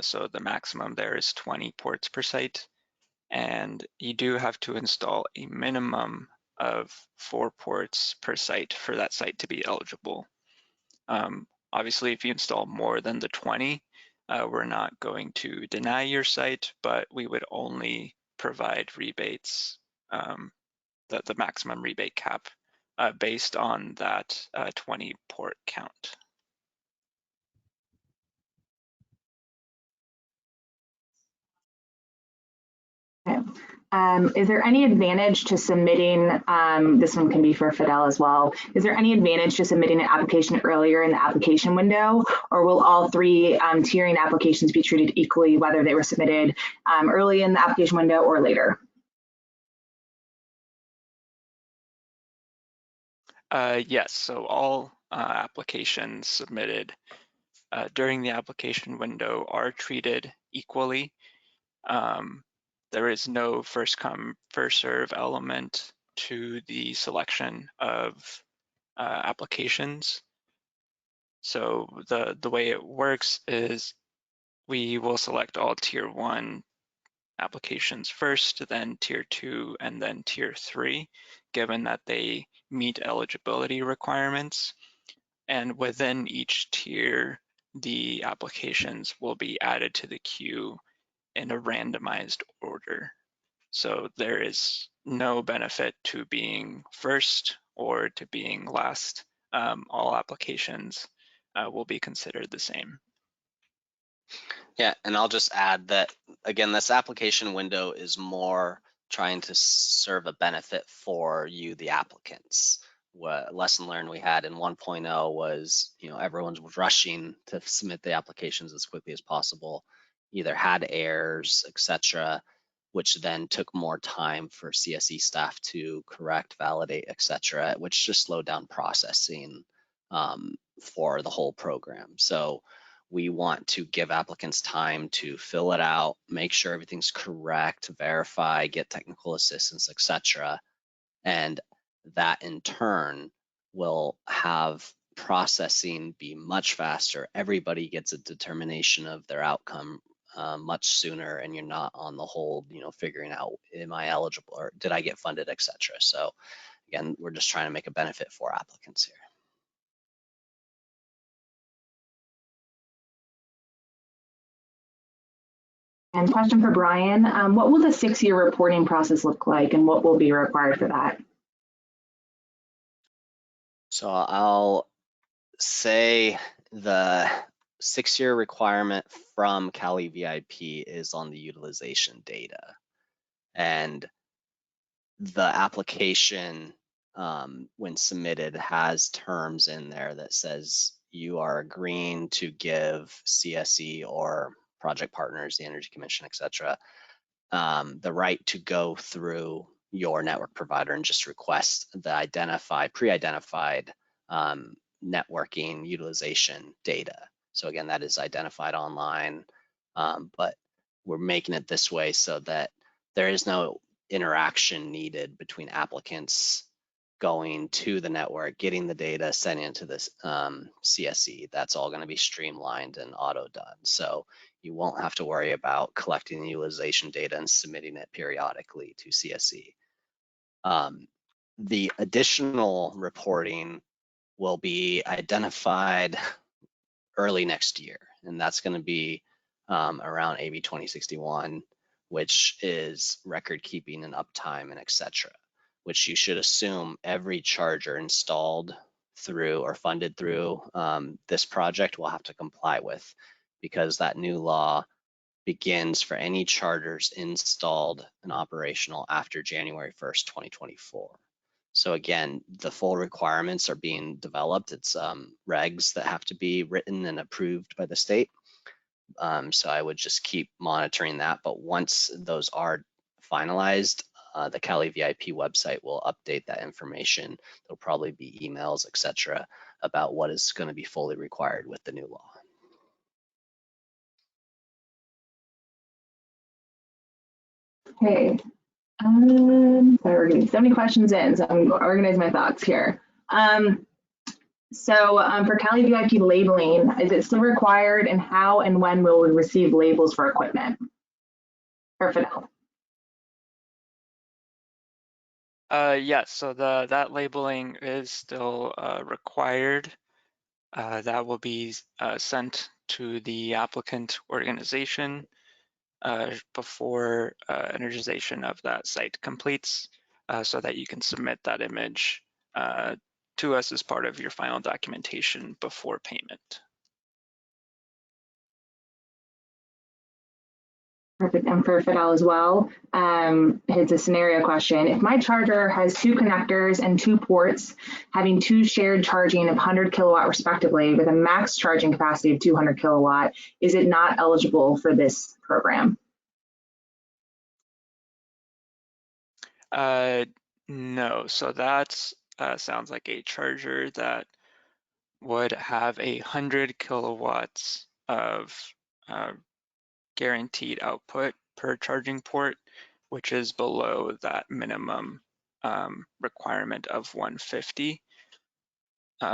So the maximum there is 20 ports per site. And you do have to install a minimum of 4 ports per site for that site to be eligible. Obviously, if you install more than the 20, we're not going to deny your site, but we would only provide rebates, the maximum rebate cap based on that 20 port count. Okay. Is there any advantage to submitting, this one can be for Fidel as well, is there any advantage to submitting an application earlier in the application window, or will all three tiering applications be treated equally whether they were submitted early in the application window or later? Yes, so all applications submitted during the application window are treated equally. There is no first come, first serve element to the selection of applications. So the way it works is we will select all tier 1 applications first, then tier 2, and then tier 3, given that they meet eligibility requirements. And within each tier, the applications will be added to the queue in a randomized order. So there is no benefit to being first or to being last. All applications will be considered the same. Yeah, and I'll just add that, again, this application window is more trying to serve a benefit for you, the applicants. What lesson learned we had in 1.0 was, everyone was rushing to submit the applications as quickly as possible, either had errors, etc., which then took more time for CSE staff to correct, validate, etc., which just slowed down processing for the whole program. So we want to give applicants time to fill it out, make sure everything's correct, verify, get technical assistance, etc. And that in turn will have processing be much faster. Everybody gets a determination of their outcome much sooner, and you're not on the hold, figuring out, am I eligible or did I get funded, etc. So again, we're just trying to make a benefit for applicants here. And question for Brian, what will the 6-year reporting process look like and what will be required for that? So I'll say the 6-year requirement from CALeVIP is on the utilization data. And the application, when submitted, has terms in there that says you are agreeing to give CSE or project partners, the Energy Commission, etc., the right to go through your network provider and just request the pre-identified networking utilization data. So again, that is identified online, but we're making it this way so that there is no interaction needed between applicants going to the network, getting the data, sending it to this CSE. That's all going to be streamlined and auto done. So you won't have to worry about collecting the utilization data and submitting it periodically to CSE. The additional reporting will be identified early next year, and that's going to be around AB 2061, which is record keeping and uptime and etc., which you should assume every charger installed through or funded through this project will have to comply with, because that new law begins for any chargers installed and operational after January 1st, 2024. So again, the full requirements are being developed. It's regs that have to be written and approved by the state. So I would just keep monitoring that. But once those are finalized, the CALeVIP website will update that information. There'll probably be emails, etc., about what is going to be fully required with the new law. Okay. Sorry, we're getting so many questions in, so I'm organizing my thoughts here. For CALeVIP labeling, is it still required, and how and when will we receive labels for equipment? Or Fidel? Yes, so that labeling is still required. That will be sent to the applicant organization. before energization of that site completes, so that you can submit that image to us as part of your final documentation before payment. Perfect. And for Fidel as well, it's a scenario question. If my charger has 2 connectors and 2 ports having 2 shared charging of 100 kilowatt respectively with a max charging capacity of 200 kilowatt, is it not eligible for this program? No, so that sounds like a charger that would have 100 kilowatts of guaranteed output per charging port, which is below that minimum requirement of 150.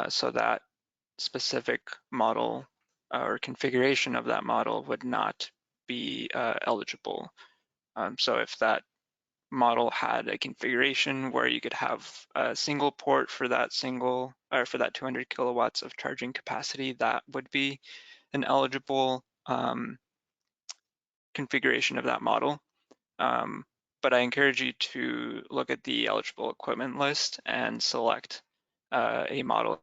So that specific model or configuration of that model would not be eligible. So if that model had a configuration where you could have a single port for that 200 kilowatts of charging capacity, that would be an eligible configuration of that model. But I encourage you to look at the eligible equipment list and select a model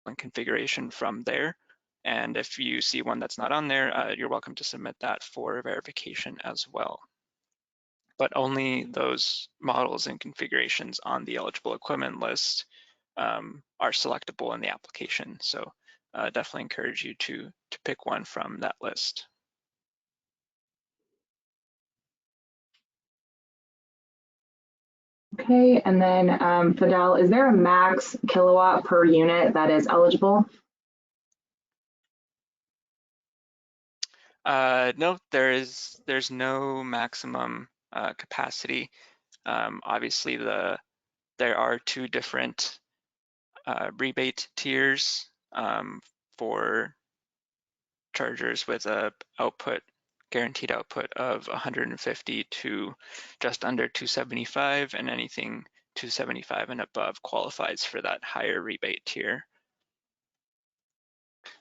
and configuration from there. And if you see one that's not on there, you're welcome to submit that for verification as well. But only those models and configurations on the eligible equipment list are selectable in the application. So definitely encourage you to pick one from that list. Okay, and then Fidel, is there a max kilowatt per unit that is eligible? No, there's no maximum capacity. Obviously, there are 2 different rebate tiers for chargers with a guaranteed output of 150 to just under 275, and anything 275 and above qualifies for that higher rebate tier.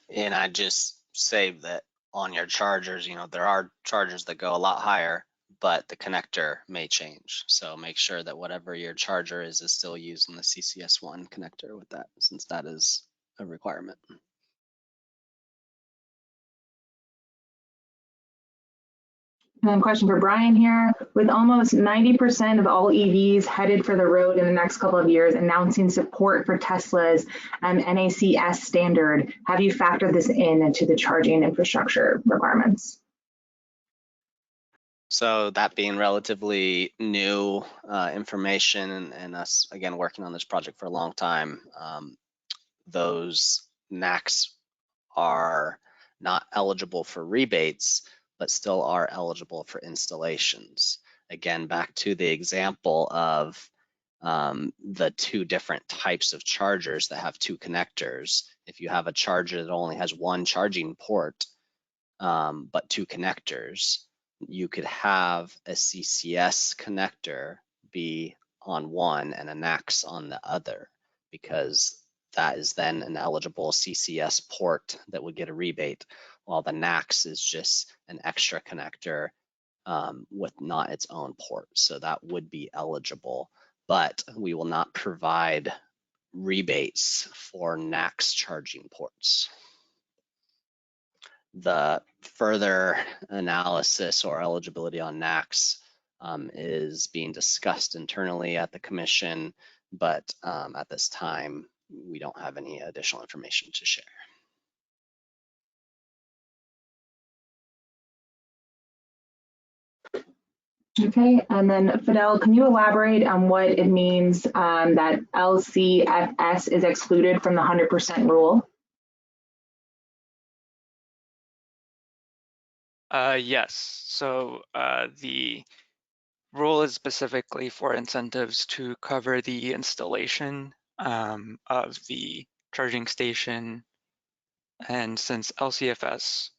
And I just say that on your chargers, there are chargers that go a lot higher, but the connector may change. So make sure that whatever your charger is still using the CCS1 connector with that, since that is a requirement. And then question for Brian here. With almost 90% of all EVs headed for the road in the next couple of years announcing support for Tesla's NACS standard, have you factored this into the charging infrastructure requirements? So that being relatively new information and us, again, working on this project for a long time, those NACS are not eligible for rebates, but still are eligible for installations. Again, back to the example of the 2 different types of chargers that have 2 connectors. If you have a charger that only has 1 charging port, but 2 connectors, you could have a CCS connector be on one and a NACS on the other, because that is then an eligible CCS port that would get a rebate, while the NACS is just an extra connector with not its own port. So that would be eligible, but we will not provide rebates for NACS charging ports. The further analysis or eligibility on NACS is being discussed internally at the commission, but at this time, we don't have any additional information to share. Okay, and then Fidel, can you elaborate on what it means that LCFS is excluded from the 100% rule? Yes, so the rule is specifically for incentives to cover the installation of the charging station, and since LCFS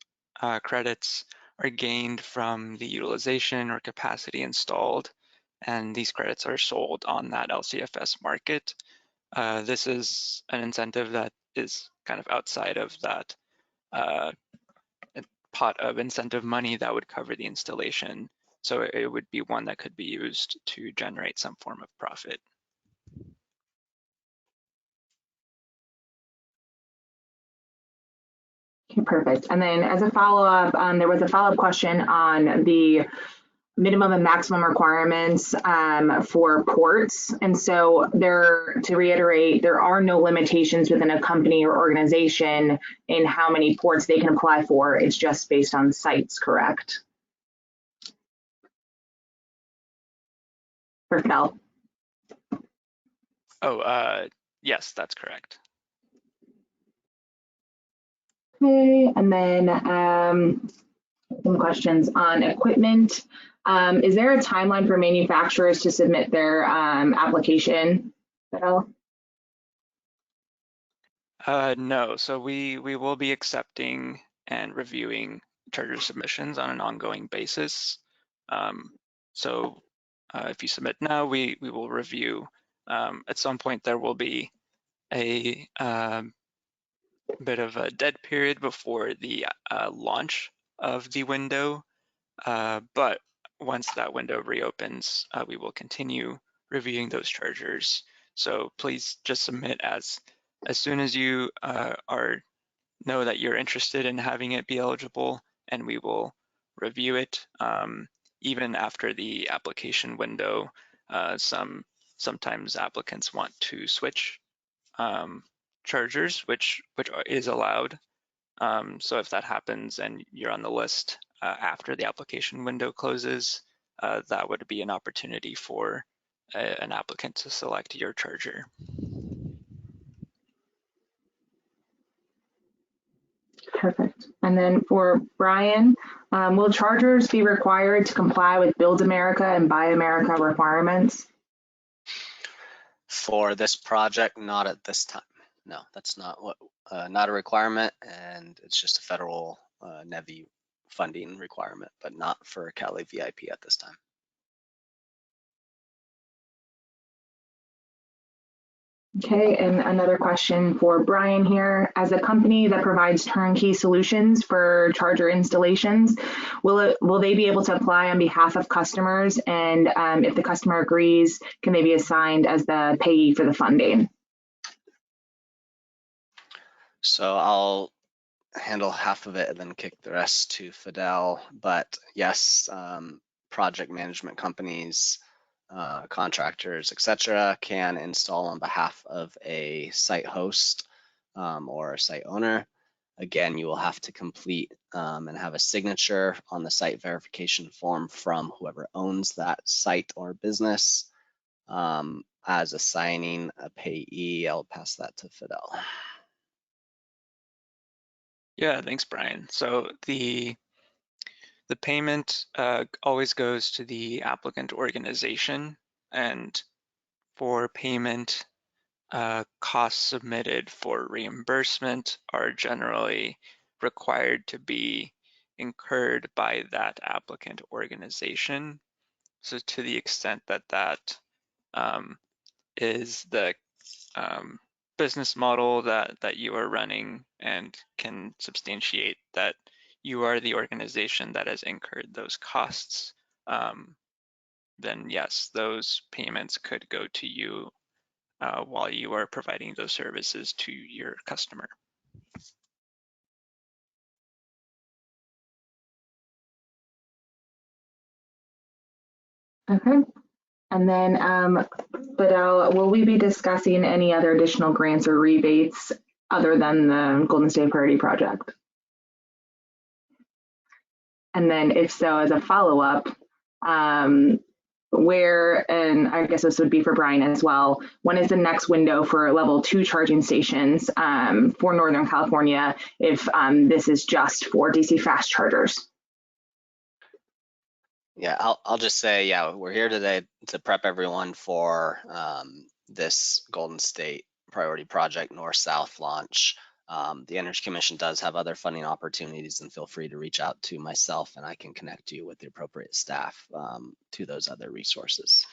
credits are gained from the utilization or capacity installed, and these credits are sold on that LCFS market, this is an incentive that is kind of outside of that pot of incentive money that would cover the installation. So it would be one that could be used to generate some form of profit. Okay, perfect. And then as a follow-up, there was a follow-up question on the minimum and maximum requirements for ports. And so to reiterate, there are no limitations within a company or organization in how many ports they can apply for. It's just based on sites, correct? For Cal. Oh, yes, that's correct. Okay, and then some questions on equipment. Is there a timeline for manufacturers to submit their application at all? No, so we will be accepting and reviewing charger submissions on an ongoing basis. So if you submit now, we will review. At some point, there will be a bit of a dead period before the launch of the window. But once that window reopens, we will continue reviewing those chargers. So please just submit as soon as you know that you're interested in having it be eligible, and we will review it. Even after the application window, sometimes applicants want to switch chargers, which is allowed. So if that happens and you're on the list after the application window closes, that would be an opportunity for an applicant to select your charger. Perfect. And then for Brian, will chargers be required to comply with Build America and Buy America requirements? For this project, not at this time. No, that's not not a requirement, and it's just a federal NEVI funding requirement, but not for CALeVIP at this time. Okay, and another question for Brian here. As a company that provides turnkey solutions for charger installations, will they be able to apply on behalf of customers? And if the customer agrees, can they be assigned as the payee for the funding? So I'll handle half of it and then kick the rest to Fidel. But yes, project management companies, contractors, etc., can install on behalf of a site host or a site owner. Again, you will have to complete and have a signature on the site verification form from whoever owns that site or business as assigning a payee. I'll pass that to Fidel. Yeah, thanks, Brian. So the payment always goes to the applicant organization, and for payment, costs submitted for reimbursement are generally required to be incurred by that applicant organization. So to the extent that that is the business model that you are running and can substantiate that you are the organization that has incurred those costs, then yes, those payments could go to you while you are providing those services to your customer. Okay. And then, Fidel, will we be discussing any other additional grants or rebates other than the Golden State Priority Project? And then if so, as a follow-up, where, and I guess this would be for Brian as well, when is the next window for level 2 charging stations for Northern California if this is just for DC fast chargers? Yeah, I'll just say, yeah, we're here today to prep everyone for this Golden State Priority Project North-South launch. The Energy Commission does have other funding opportunities, and feel free to reach out to myself and I can connect you with the appropriate staff to those other resources.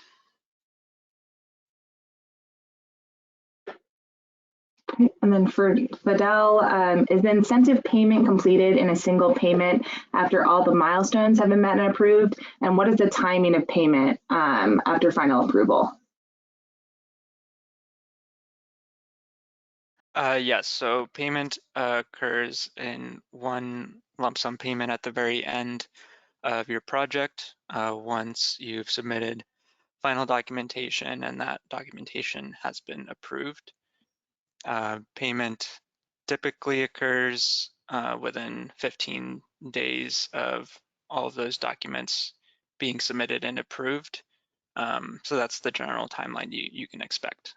Okay. And then for Fidel, is the incentive payment completed in a single payment after all the milestones have been met and approved? And what is the timing of payment after final approval? Yes, so payment occurs in one lump sum payment at the very end of your project once you've submitted final documentation and that documentation has been approved. Payment typically occurs within 15 days of all of those documents being submitted and approved. So that's the general timeline you can expect.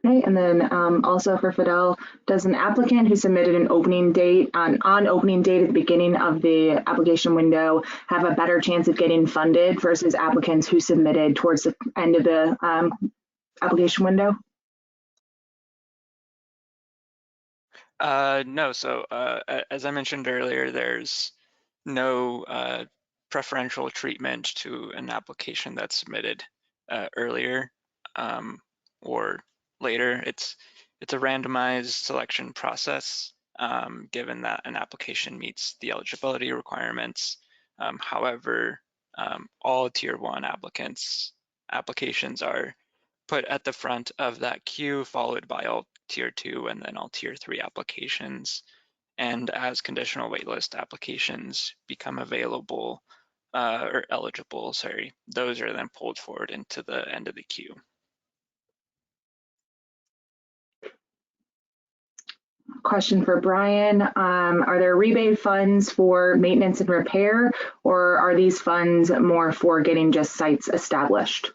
Okay, and then also for Fidel, does an applicant who submitted an opening date on opening date at the beginning of the application window have a better chance of getting funded versus applicants who submitted towards the end of the application window? No, so as I mentioned earlier, there's no preferential treatment to an application that's submitted earlier or later. It's a randomized selection process given that an application meets the eligibility requirements. However, all Tier 1 applications are put at the front of that queue, followed by all Tier 2 and then all Tier 3 applications. And as conditional waitlist applications become available or eligible, sorry, those are then pulled forward into the end of the queue. Question for Brian. Are there rebate funds for maintenance and repair, or are these funds more for getting just sites established?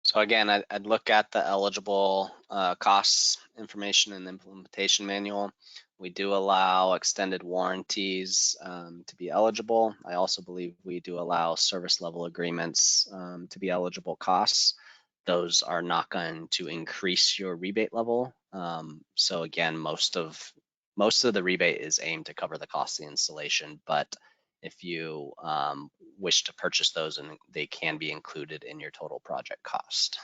So again, I'd look at the eligible costs information in the implementation manual. We do allow extended warranties to be eligible. I also believe we do allow service level agreements to be eligible costs. Those are not going to increase your rebate level. So again, most of the rebate is aimed to cover the cost of the installation, but if you wish to purchase those, and they can be included in your total project cost.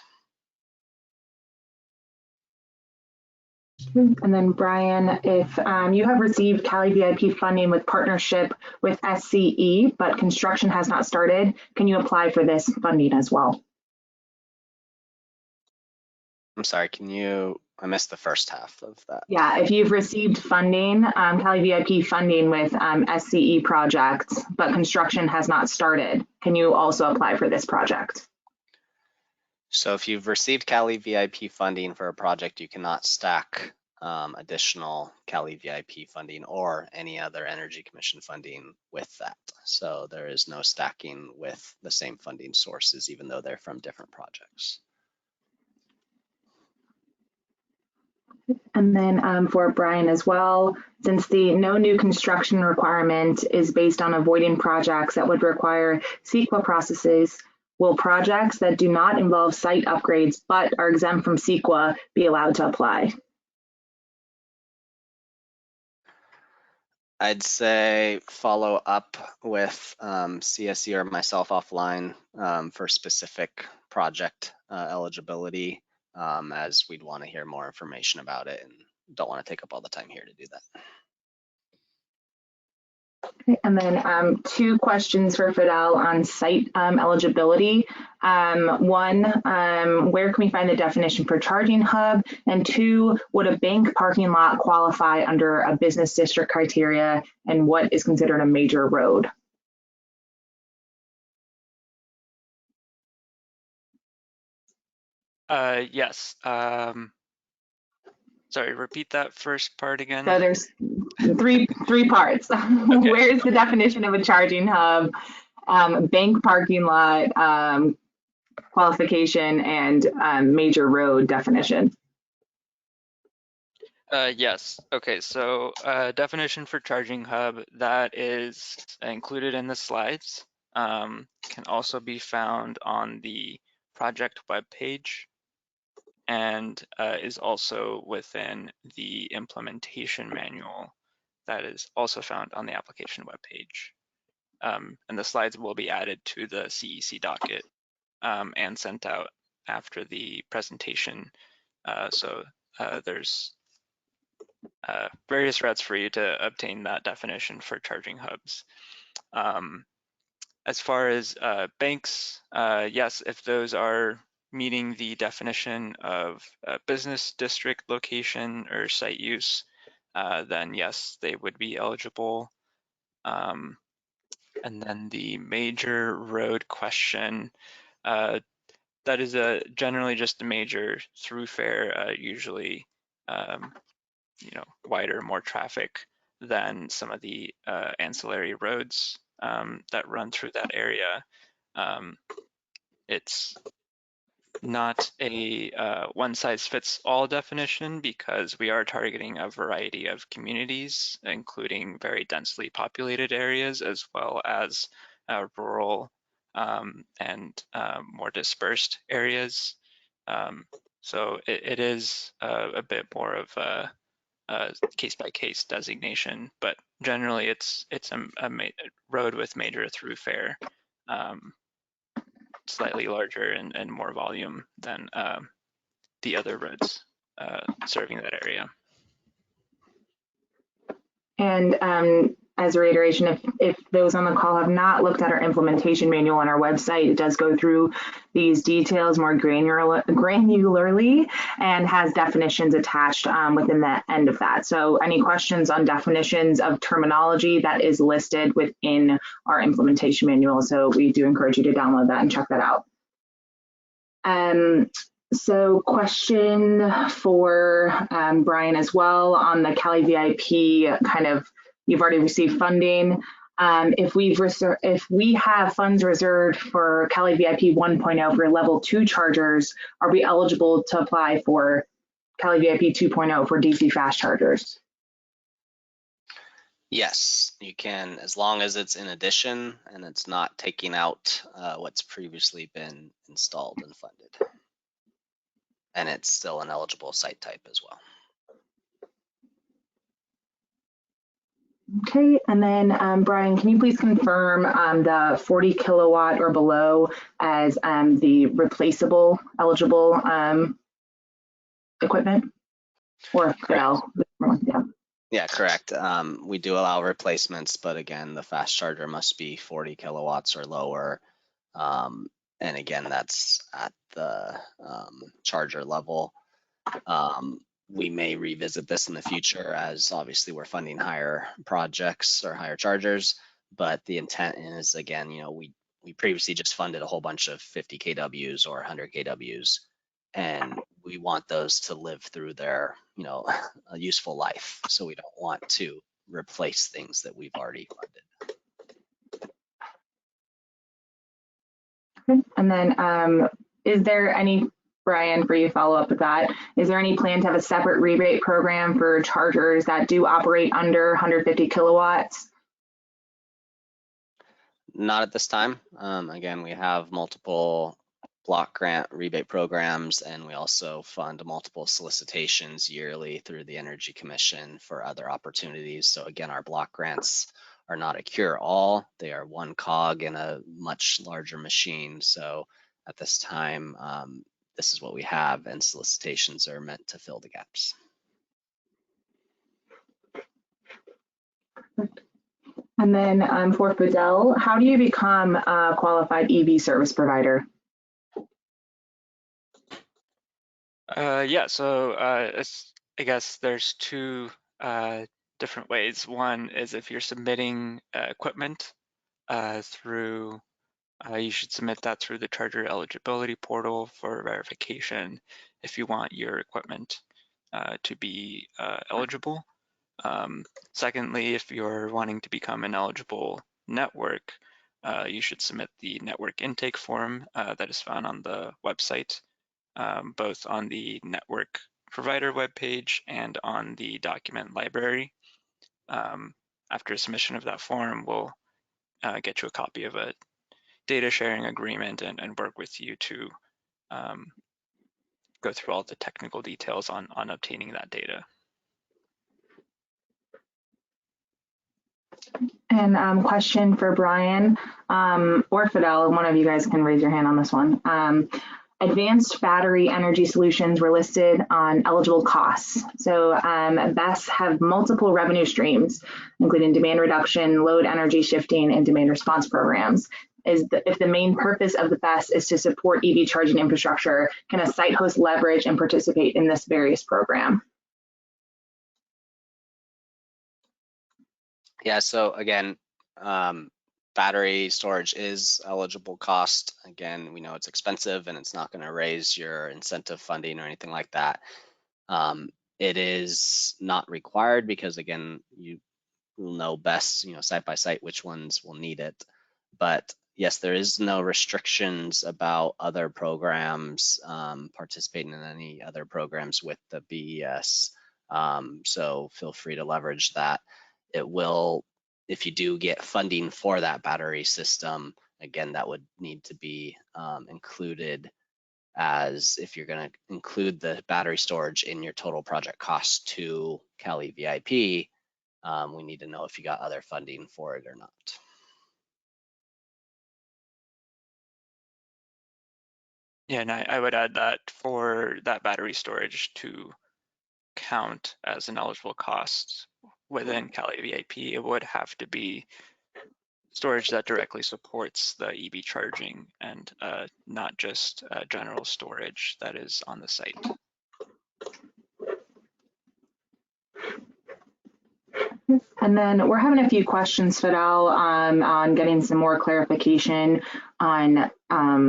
And then Brian, if you have received CALeVIP funding with partnership with SCE, but construction has not started, can you apply for this funding as well? I'm sorry, I missed the first half of that. Yeah, if you've received funding, CALeVIP funding with SCE projects, but construction has not started, can you also apply for this project? So if you've received CALeVIP funding for a project, you cannot stack additional CALeVIP funding or any other Energy Commission funding with that. So there is no stacking with the same funding sources, even though they're from different projects. And then for Brian as well, since the no new construction requirement is based on avoiding projects that would require CEQA processes, will projects that do not involve site upgrades but are exempt from CEQA be allowed to apply? I'd say follow up with CSE or myself offline for specific project eligibility, as we'd want to hear more information about it and don't want to take up all the time here to do that. Okay, and then two questions for Fidel on site eligibility. One, where can we find the definition for charging hub? And two, would a bank parking lot qualify under a business district criteria, and what is considered a major road? Yes. Sorry, repeat that first part again. So there's three parts. Okay. Where is the definition of a charging hub, bank parking lot qualification, and major road definition? Yes. Okay. So definition for charging hub that is included in the slides can also be found on the project webpage and is also within the implementation manual that is also found on the application webpage. And the slides will be added to the CEC docket and sent out after the presentation. So there's various routes for you to obtain that definition for charging hubs. As far as banks, yes, if those are meeting the definition of business district location or site use, then yes, they would be eligible. And then the major road question, that is generally just a major thoroughfare, usually wider, more traffic than some of the ancillary roads that run through that area. It's not a one-size-fits-all definition because we are targeting a variety of communities, including very densely populated areas, as well as rural and more dispersed areas. So it is a bit more of a case-by-case designation, but generally it's a road with major thoroughfare, slightly larger and more volume than the other roads serving that area. And as a reiteration, if those on the call have not looked at our implementation manual on our website, it does go through these details more granularly and has definitions attached within the end of that. So any questions on definitions of terminology, that is listed within our implementation manual. So we do encourage you to download that and check that out. So question for Brian as well on the CALeVIP kind of, you've already received funding. If we have funds reserved for CALeVIP 1.0 for level 2 chargers, are we eligible to apply for CALeVIP 2.0 for DC fast chargers? Yes, you can, as long as it's in addition and it's not taking out what's previously been installed and funded. And it's still an eligible site type as well. Okay, and then Brian, can you please confirm the 40 kilowatt or below as the replaceable eligible equipment? Or Bell? Yeah, correct. We do allow replacements, but again, the fast charger must be 40 kilowatts or lower. And again, that's at the charger level. We may revisit this in the future as obviously we're funding higher projects or higher chargers, but the intent is, again, we previously just funded a whole bunch of 50 kWs or 100 kWs, and we want those to live through their, a useful life. So we don't want to replace things that we've already funded. Okay. And then is there any, Brian, for you to follow up with that, is there any plan to have a separate rebate program for chargers that do operate under 150 kilowatts? Not at this time. Again, we have multiple block grant rebate programs, and we also fund multiple solicitations yearly through the Energy Commission for other opportunities. So again, our block grants are not a cure-all. They are one cog in a much larger machine. So at this time, this is what we have, and solicitations are meant to fill the gaps. And then for Fidel, how do you become a qualified EV service provider? Yeah, so I guess there's two different ways. One is if you're submitting equipment through, you should submit that through the charger eligibility portal for verification if you want your equipment to be eligible. Secondly, if you're wanting to become an eligible network, you should submit the network intake form that is found on the website, both on the network provider webpage and on the document library. After submission of that form, we'll get you a copy of a data sharing agreement and work with you to go through all the technical details on obtaining that data. And question for Brian or Fidel, one of you guys can raise your hand on this one. Advanced battery energy solutions were listed on eligible costs. So BESS have multiple revenue streams, including demand reduction, load energy shifting, and demand response programs. If the main purpose of the BESS is to support EV charging infrastructure, can a site host leverage and participate in this various program? Yeah, so again, battery storage is eligible cost. Again, we know it's expensive and it's not going to raise your incentive funding or anything like that. It is not required because, again, you will know best, site by site, which ones will need it. But yes, there is no restrictions about other programs participating in any other programs with the BES. So feel free to leverage that. It will, if you do get funding for that battery system, again, that would need to be included, as if you're going to include the battery storage in your total project cost to CALeVIP, we need to know if you got other funding for it or not. Yeah, and I would add that for that battery storage to count as an eligible cost within CALeVIP, it would have to be storage that directly supports the EV charging and not just general storage that is on the site. And then we're having a few questions, Fidel, on getting some more clarification on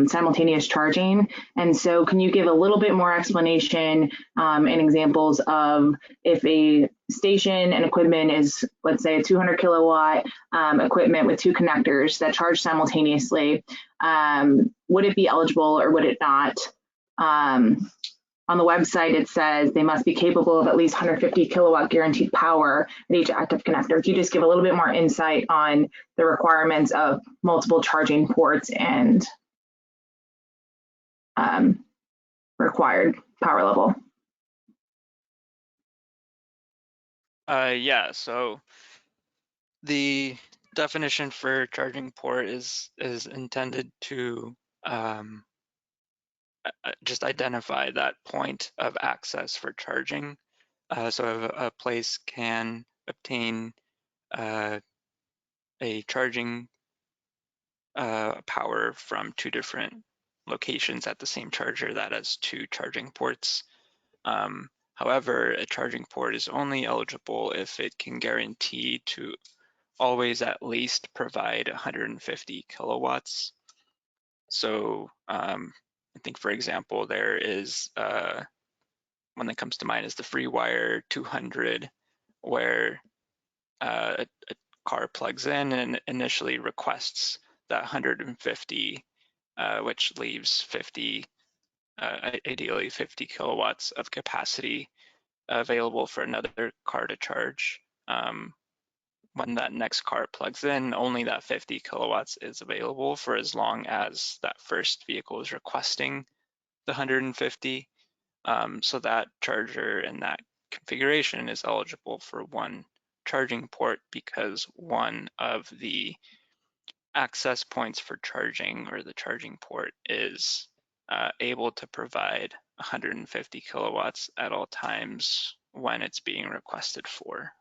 simultaneous charging. And so can you give a little bit more explanation and examples of if a station and equipment is, let's say, a 200 kilowatt equipment with two connectors that charge simultaneously, would it be eligible or would it not? On the website, it says they must be capable of at least 150 kilowatt guaranteed power at each active connector. Can you just give a little bit more insight on the requirements of multiple charging ports and required power level? Yeah, so the definition for charging port is intended to just identify that point of access for charging. So if a place can obtain a charging power from two different locations at the same charger, that has two charging ports. However, a charging port is only eligible if it can guarantee to always at least provide 150 kilowatts. So I think, for example, there is one that comes to mind is the FreeWire 200, where a car plugs in and initially requests that 150, which leaves 50, ideally 50 kilowatts of capacity available for another car to charge. When that next car plugs in, only that 50 kilowatts is available for as long as that first vehicle is requesting the 150. So that charger in that configuration is eligible for one charging port because one of the access points for charging, or the charging port, is able to provide 150 kilowatts at all times when it's being requested for.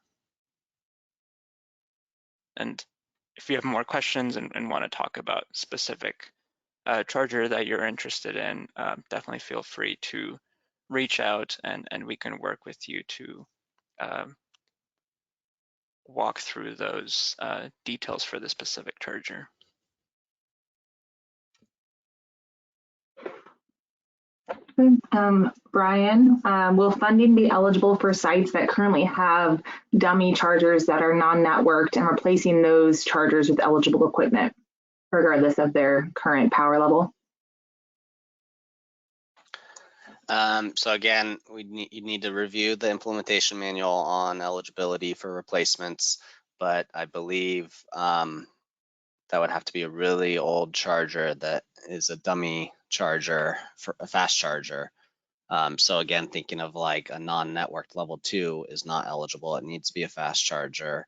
And if you have more questions and want to talk about specific charger that you're interested in, definitely feel free to reach out and we can work with you to walk through those details for the specific charger. Brian, will funding be eligible for sites that currently have dummy chargers that are non-networked and replacing those chargers with eligible equipment, regardless of their current power level? So again, you need to review the implementation manual on eligibility for replacements, but I believe that would have to be a really old charger that is a dummy charger, for a fast charger. So again, thinking of like a non-networked level 2 is not eligible. It needs to be a fast charger.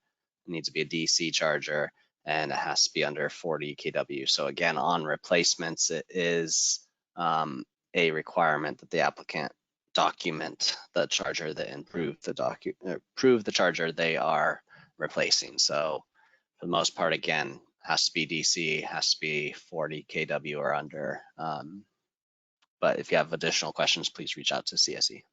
it needs to be a DC charger, and it has to be under 40 kW. So again, on replacements, it is a requirement that the applicant document the charger and prove the charger they are replacing. So for the most part, again, has to be DC, has to be 40 kW or under. But if you have additional questions, please reach out to CSE.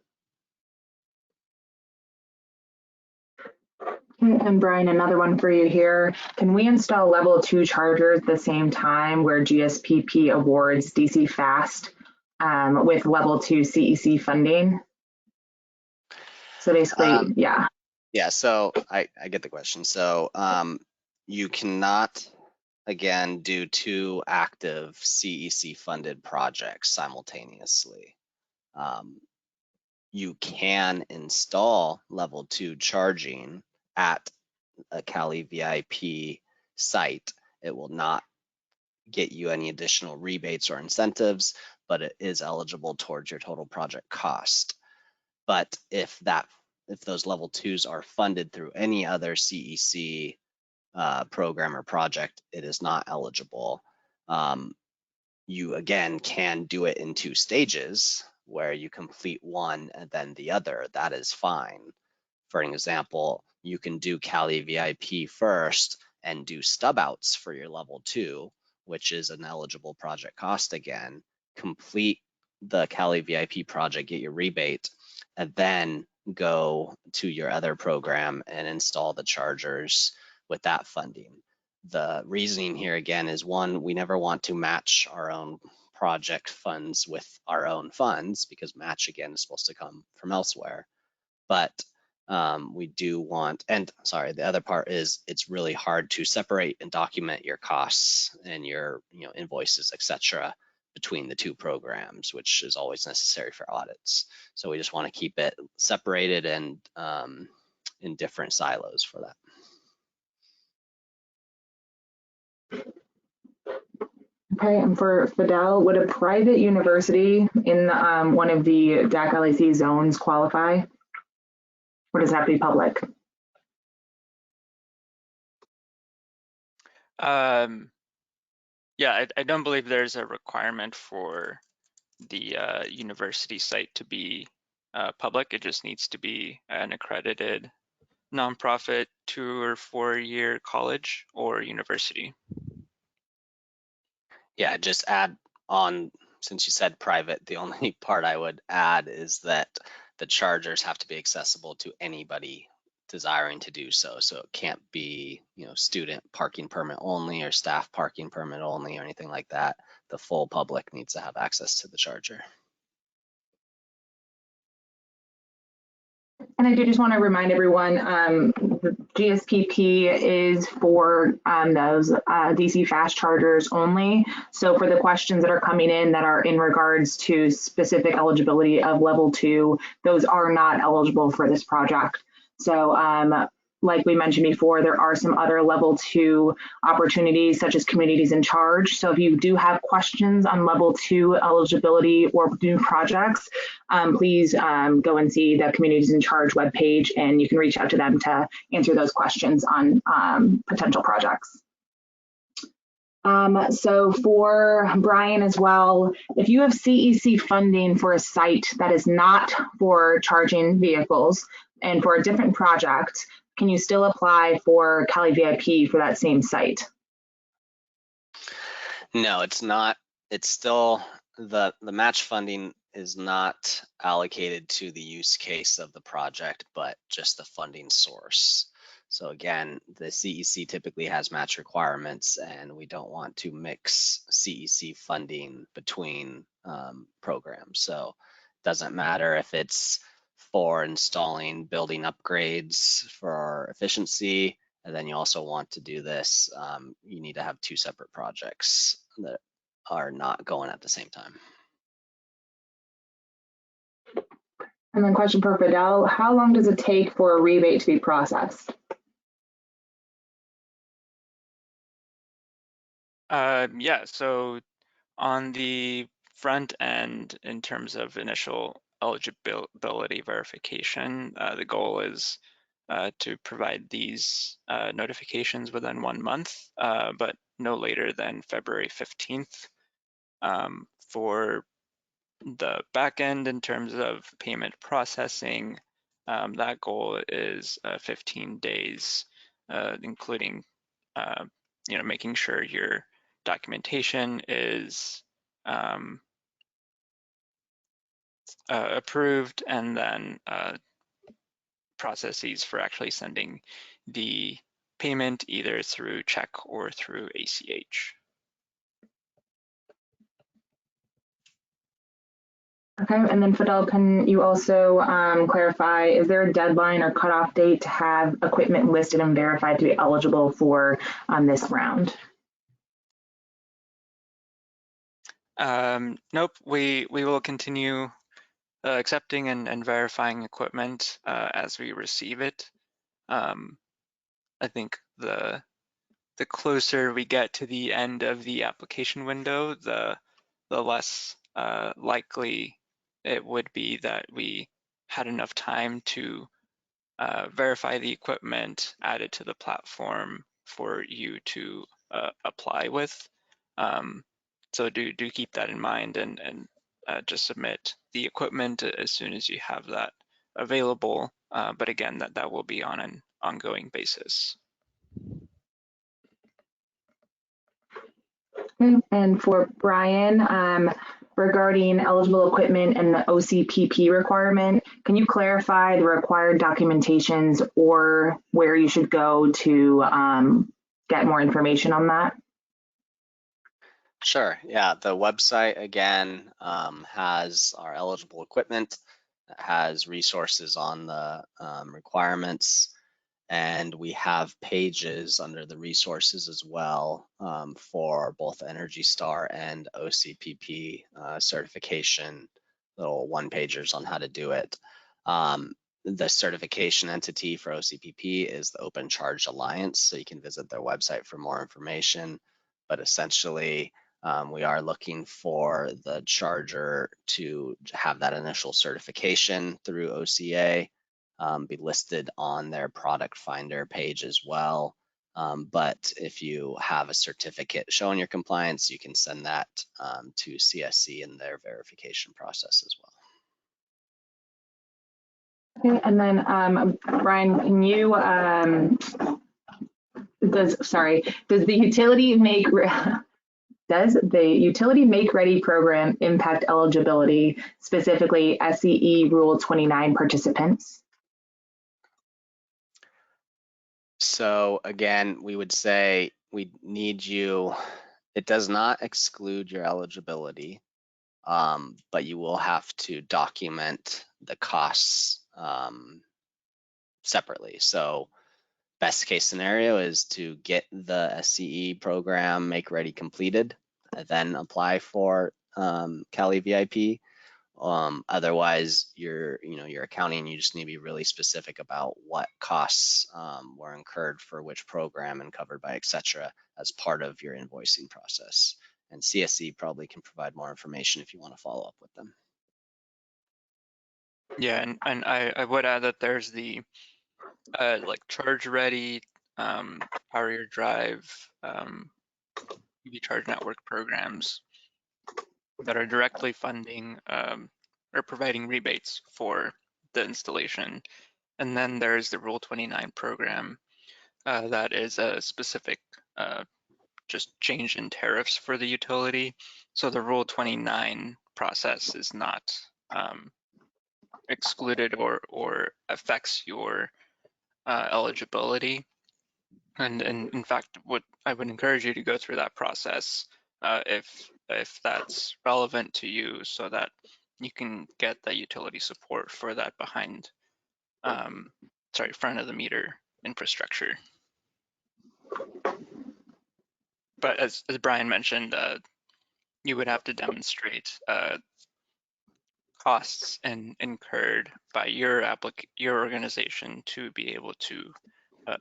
And Brian, another one for you here. Can we install level 2 chargers at the same time where GSPP awards DC fast with level 2 CEC funding? So basically, yeah. Yeah, so I get the question. So you cannot, again, do 2 active CEC funded projects simultaneously. You can install level 2 charging at a CALeVIP site. It will not get you any additional rebates or incentives, but it is eligible towards your total project cost. But if those level 2s are funded through any other CEC program or project, it is not eligible. You again can do it in 2 stages where you complete one and then the other. That is fine. For an example, you can do CALeVIP first and do stub outs for your level 2, which is an eligible project cost again. Complete the CALeVIP project, get your rebate, and then go to your other program and install the chargers with that funding. The reasoning here again is, one, we never want to match our own project funds with our own funds, because match again is supposed to come from elsewhere. But we do want, and sorry, the other part is it's really hard to separate and document your costs and your invoices, etc., between the 2 programs, which is always necessary for audits. So we just want to keep it separated and in different silos for that. Okay, and for Fidel, would a private university in one of the DAC LAC zones qualify? Or does it have to be public? Yeah, I don't believe there's a requirement for the university site to be public. It just needs to be an accredited nonprofit 2 or 4 year college or university. Yeah, just add on, since you said private, the only part I would add is that the chargers have to be accessible to anybody desiring to do so. So it can't be, student parking permit only or staff parking permit only or anything like that. The full public needs to have access to the charger. And I do just want to remind everyone, GSPP is for those DC fast chargers only. So for the questions that are coming in that are in regards to specific eligibility of level 2, those are not eligible for this project. So like we mentioned before, there are some other level 2 opportunities such as communities in charge. So if you do have questions on level 2 eligibility or new projects, please go and see the communities in charge webpage, and you can reach out to them to answer those questions on potential projects. So for Brian as well, if you have CEC funding for a site that is not for charging vehicles and for a different project, can you still apply for CALeVIP for that same site? No, it's not. It's still, the match funding is not allocated to the use case of the project, but just the funding source. So again, the CEC typically has match requirements, and we don't want to mix CEC funding between programs. So it doesn't matter if it's for installing building upgrades for efficiency, and then you also want to do this, you need to have 2 separate projects that are not going at the same time. And then question for Fidel, how long does it take for a rebate to be processed? Yeah, so on the front end, in terms of initial eligibility verification, the goal is to provide these notifications within 1 month, but no later than February 15th. For the back end, in terms of payment processing, that goal is 15 days, including making sure your documentation is approved, and then processes for actually sending the payment either through check or through ACH. Okay, and then Fidel, can you also clarify, is there a deadline or cutoff date to have equipment listed and verified to be eligible for this round? Nope, we will continue accepting and verifying equipment as we receive it. I think the closer we get to the end of the application window, the less likely it would be that we had enough time to verify the equipment, add it to the platform for you to apply with. So do keep that in mind, and just submit the equipment as soon as you have that available. But again, that will be on an ongoing basis. And for Brian, regarding eligible equipment and the OCPP requirement, can you clarify the required documentations or where you should go to get more information on that? Sure. Yeah, the website again has our eligible equipment, has resources on the requirements, and we have pages under the resources as well for both Energy Star and OCPP certification, little one-pagers on how to do it. The certification entity for OCPP is the Open Charge Alliance, so you can visit their website for more information. But essentially, we are looking for the charger to have that initial certification through OCA, be listed on their product finder page as well. But if you have a certificate showing your compliance, you can send that to CSC in their verification process as well. Okay, and then Brian, can you, does the utility make ready program impact eligibility, specifically SCE Rule 29 participants? So again, we would say we need you, it does not exclude your eligibility, but you will have to document the costs separately. So best case scenario is to get the SCE program Make Ready completed, then apply for CALeVIP. Otherwise, your accounting, you just need to be really specific about what costs were incurred for which program and covered by, etc., as part of your invoicing process. And CSC probably can provide more information if you want to follow up with them. Yeah, and I would add that there's the like Charge Ready, Power Your Drive, EV Charge Network programs that are directly funding or providing rebates for the installation. And then there's the Rule 29 program that is a specific just change in tariffs for the utility. So the Rule 29 process is not excluded or affects your eligibility. And in fact, what I would encourage you to go through that process if that's relevant to you, so that you can get the utility support for that front of the meter infrastructure. But as Brian mentioned, you would have to demonstrate costs incurred by your organization to be able to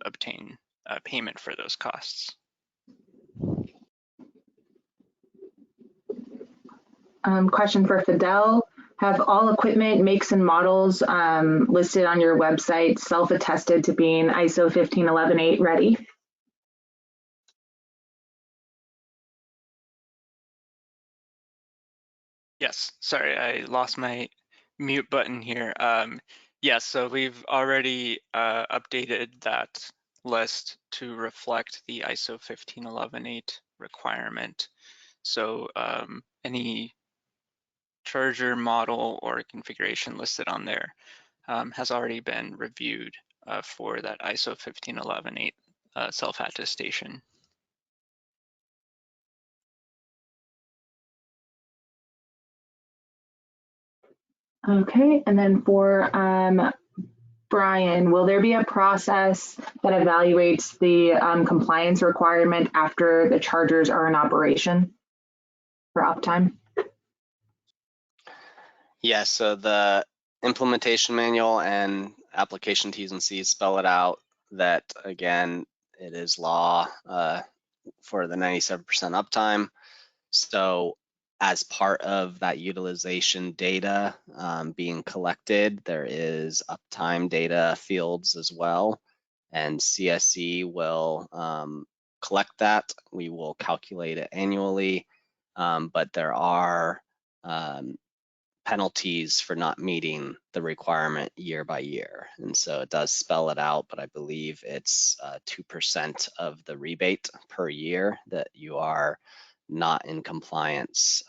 obtain payment for those costs. Question for Fidel. Have all equipment makes and models listed on your website self-attested to being ISO 15118 ready? Yes, sorry, I lost my mute button here. Yes, so we've already updated that list to reflect the ISO 15118 requirement. So any charger model or configuration listed on there has already been reviewed for that ISO 15118 self-attestation. Okay, and then for Brian, will there be a process that evaluates the compliance requirement after the chargers are in operation for uptime? Yes, so the implementation manual and application T's and C's spell it out that, again, it is law for the 97% uptime. So as part of that utilization data being collected, there is uptime data fields as well, and CSE will collect that. We will calculate it annually, but there are penalties for not meeting the requirement year by year. And so it does spell it out, but I believe it's 2% of the rebate per year that you are not in compliance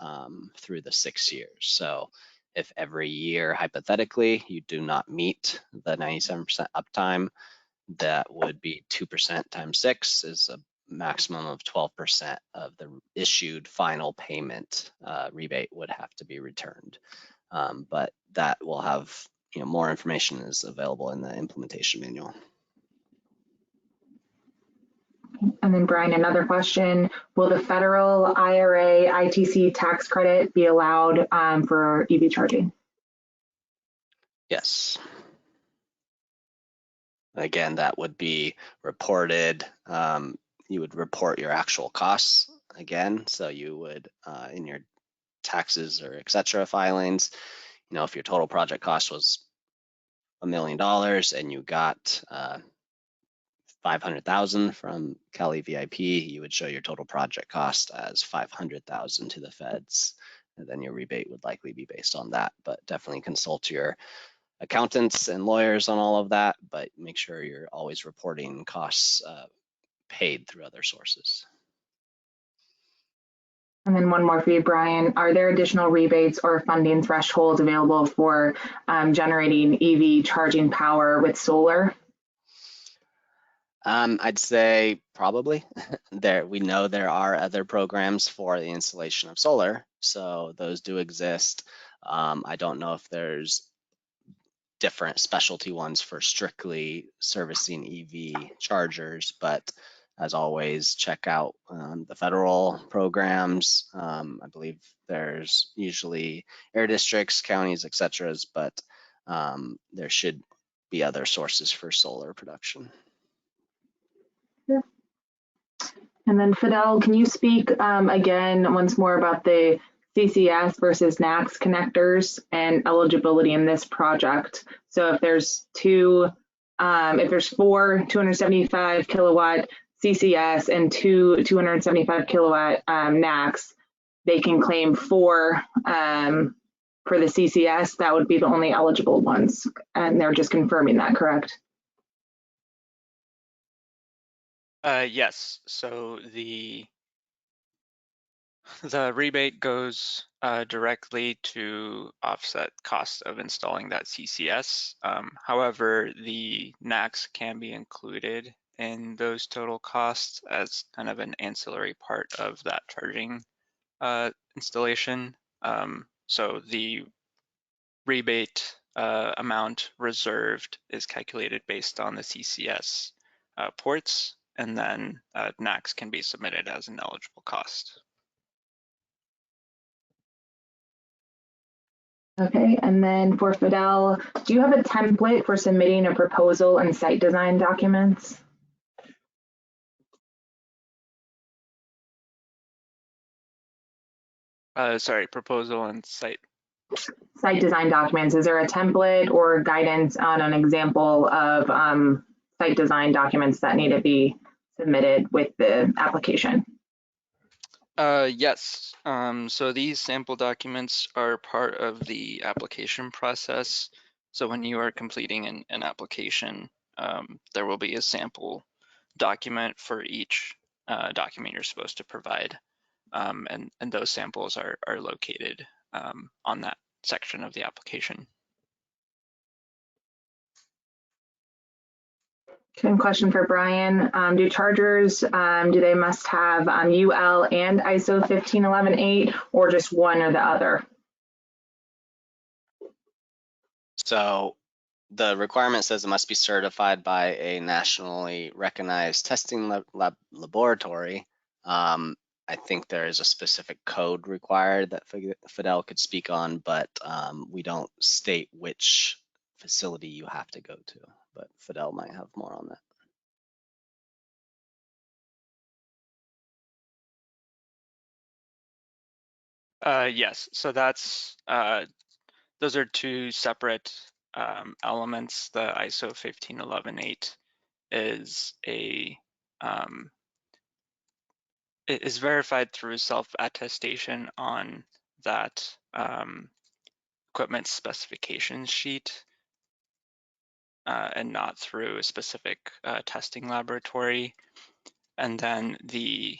through the 6 years. So if every year, hypothetically, you do not meet the 97% uptime, that would be 2% times 6 is a maximum of 12% of the issued final payment rebate would have to be returned. But that will have, more information is available in the implementation manual. And then Brian, another question, will the federal IRA ITC tax credit be allowed for EV charging? Yes. Again, that would be reported. You would report your actual costs again. So you would, in your taxes or et cetera filings, if your total project cost was $1 million and you got 500,000 from CALeVIP, you would show your total project cost as 500,000 to the feds, and then your rebate would likely be based on that. But definitely consult your accountants and lawyers on all of that, but make sure you're always reporting costs paid through other sources. And then one more for you, Brian. Are there additional rebates or funding thresholds available for generating EV charging power with solar? I'd say probably. We know there are other programs for the installation of solar, so those do exist. I don't know if there's different specialty ones for strictly servicing EV chargers, but as always, check out the federal programs. I believe there's usually air districts, counties, et cetera, but there should be other sources for solar production. Yeah. And then Fidel, can you speak again once more about the CCS versus NACS connectors and eligibility in this project? So if there's four 275 kilowatt CCS and two 275 kilowatt NACS, they can claim four for the CCS. That would be the only eligible ones, and they're just confirming that, correct? Yes, so the rebate goes directly to offset cost of installing that CCS. However, the NACS can be included in those total costs as kind of an ancillary part of that charging installation. So the rebate amount reserved is calculated based on the CCS ports, and then NACS can be submitted as an eligible cost. Okay, and then for Fidel, do you have a template for submitting a proposal and site design documents? Sorry, proposal and site. site design documents, is there a template or guidance on an example of site design documents that need to be submitted with the application? Yes. So these sample documents are part of the application process. So when you are completing an application, there will be a sample document for each document you're supposed to provide. And those samples are located on that section of the application. Question for Brian. Do chargers, do they must have UL and ISO 15118 or just one or the other? So the requirement says it must be certified by a nationally recognized testing laboratory. I think there is a specific code required that Fidel could speak on, but we don't state which facility you have to go to, but Fidel might have more on that. Yes, so that's those are two separate elements. The ISO 15118 is is verified through self-attestation on that equipment specification sheet and not through a specific testing laboratory. And then the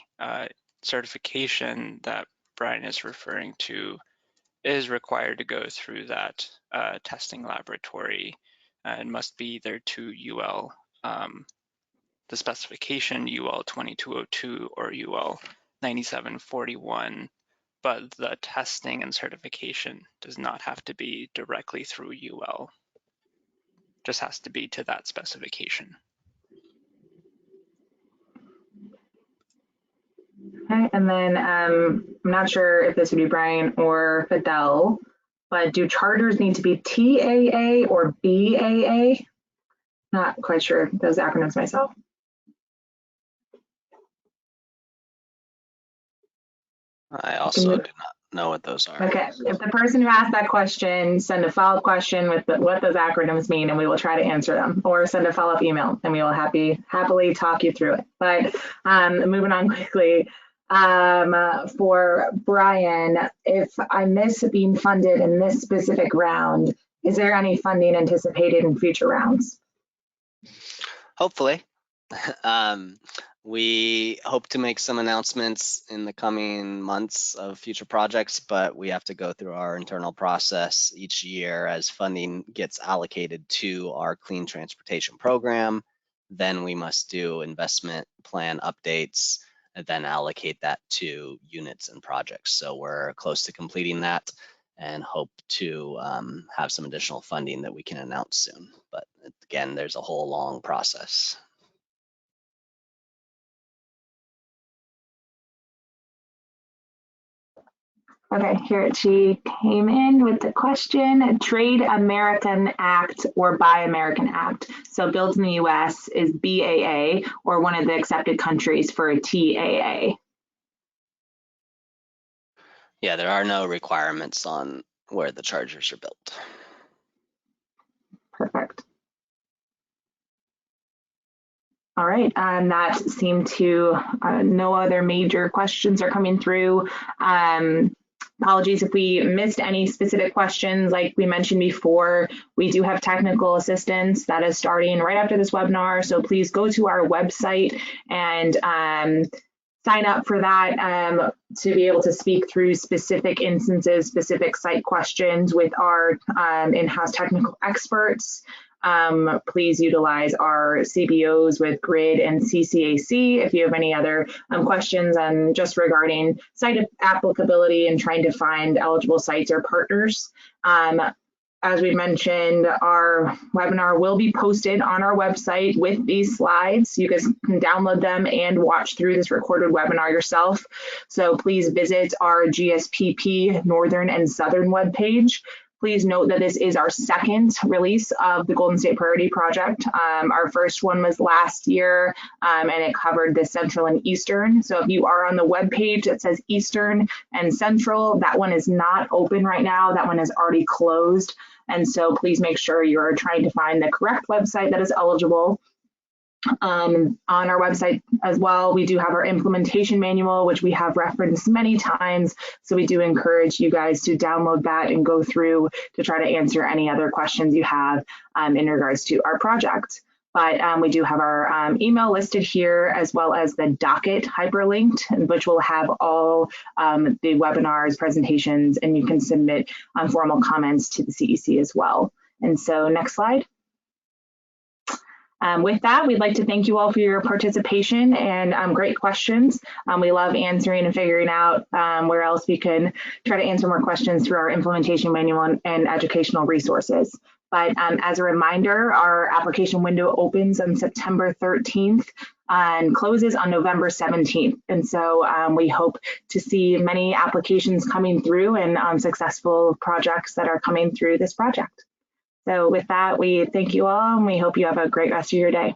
certification that Brian is referring to is required to go through that testing laboratory and must be either to UL, the specification UL 2202 or UL 9741, but the testing and certification does not have to be directly through UL, just has to be to that specification. Okay, and then I'm not sure if this would be Brian or Fidel, but do chargers need to be TAA or BAA? Not quite sure those acronyms myself. I also do not know what those are. Okay, if the person who asked that question, send a follow-up question with what those acronyms mean, and we will try to answer them, or send a follow-up email, and we will happily talk you through it. But moving on quickly, for Brian, if I miss being funded in this specific round, is there any funding anticipated in future rounds? Hopefully. We hope to make some announcements in the coming months of future projects, but we have to go through our internal process each year as funding gets allocated to our clean transportation program. Then we must do investment plan updates and then allocate that to units and projects. So we're close to completing that and hope to have some additional funding that we can announce soon. But again, there's a whole long process. Okay, here she came in with the question, Trade American Act or Buy American Act. So built in the US is BAA or one of the accepted countries for a TAA. Yeah, there are no requirements on where the chargers are built. Perfect. All right, that seemed to, no other major questions are coming through. Apologies if we missed any specific questions. Like we mentioned before, we do have technical assistance that is starting right after this webinar. So please go to our website and sign up for that to be able to speak through specific instances, specific site questions with our in-house technical experts. Please utilize our CBOs with GRID and CCAC if you have any other questions and just regarding site applicability and trying to find eligible sites or partners. As we mentioned, our webinar will be posted on our website with these slides. You guys can download them and watch through this recorded webinar yourself. So please visit our GSPP Northern and Southern webpage. Please note that this is our second release of the Golden State Priority Project. Our first one was last year, and it covered the Central and Eastern. So if you are on the web page that says Eastern and Central, that one is not open right now. That one is already closed. And so please make sure you're trying to find the correct website that is eligible. On our website as well, we do have our implementation manual, which we have referenced many times. So we do encourage you guys to download that and go through to try to answer any other questions you have in regards to our project. But we do have our email listed here, as well as the docket hyperlinked, which will have all the webinars, presentations, and you can submit formal comments to the CEC as well. And so next slide. With that, we'd like to thank you all for your participation and great questions. We love answering and figuring out where else we can try to answer more questions through our implementation manual and educational resources. But as a reminder, our application window opens on September 13th and closes on November 17th. And so we hope to see many applications coming through and successful projects that are coming through this project. So with that, we thank you all and we hope you have a great rest of your day.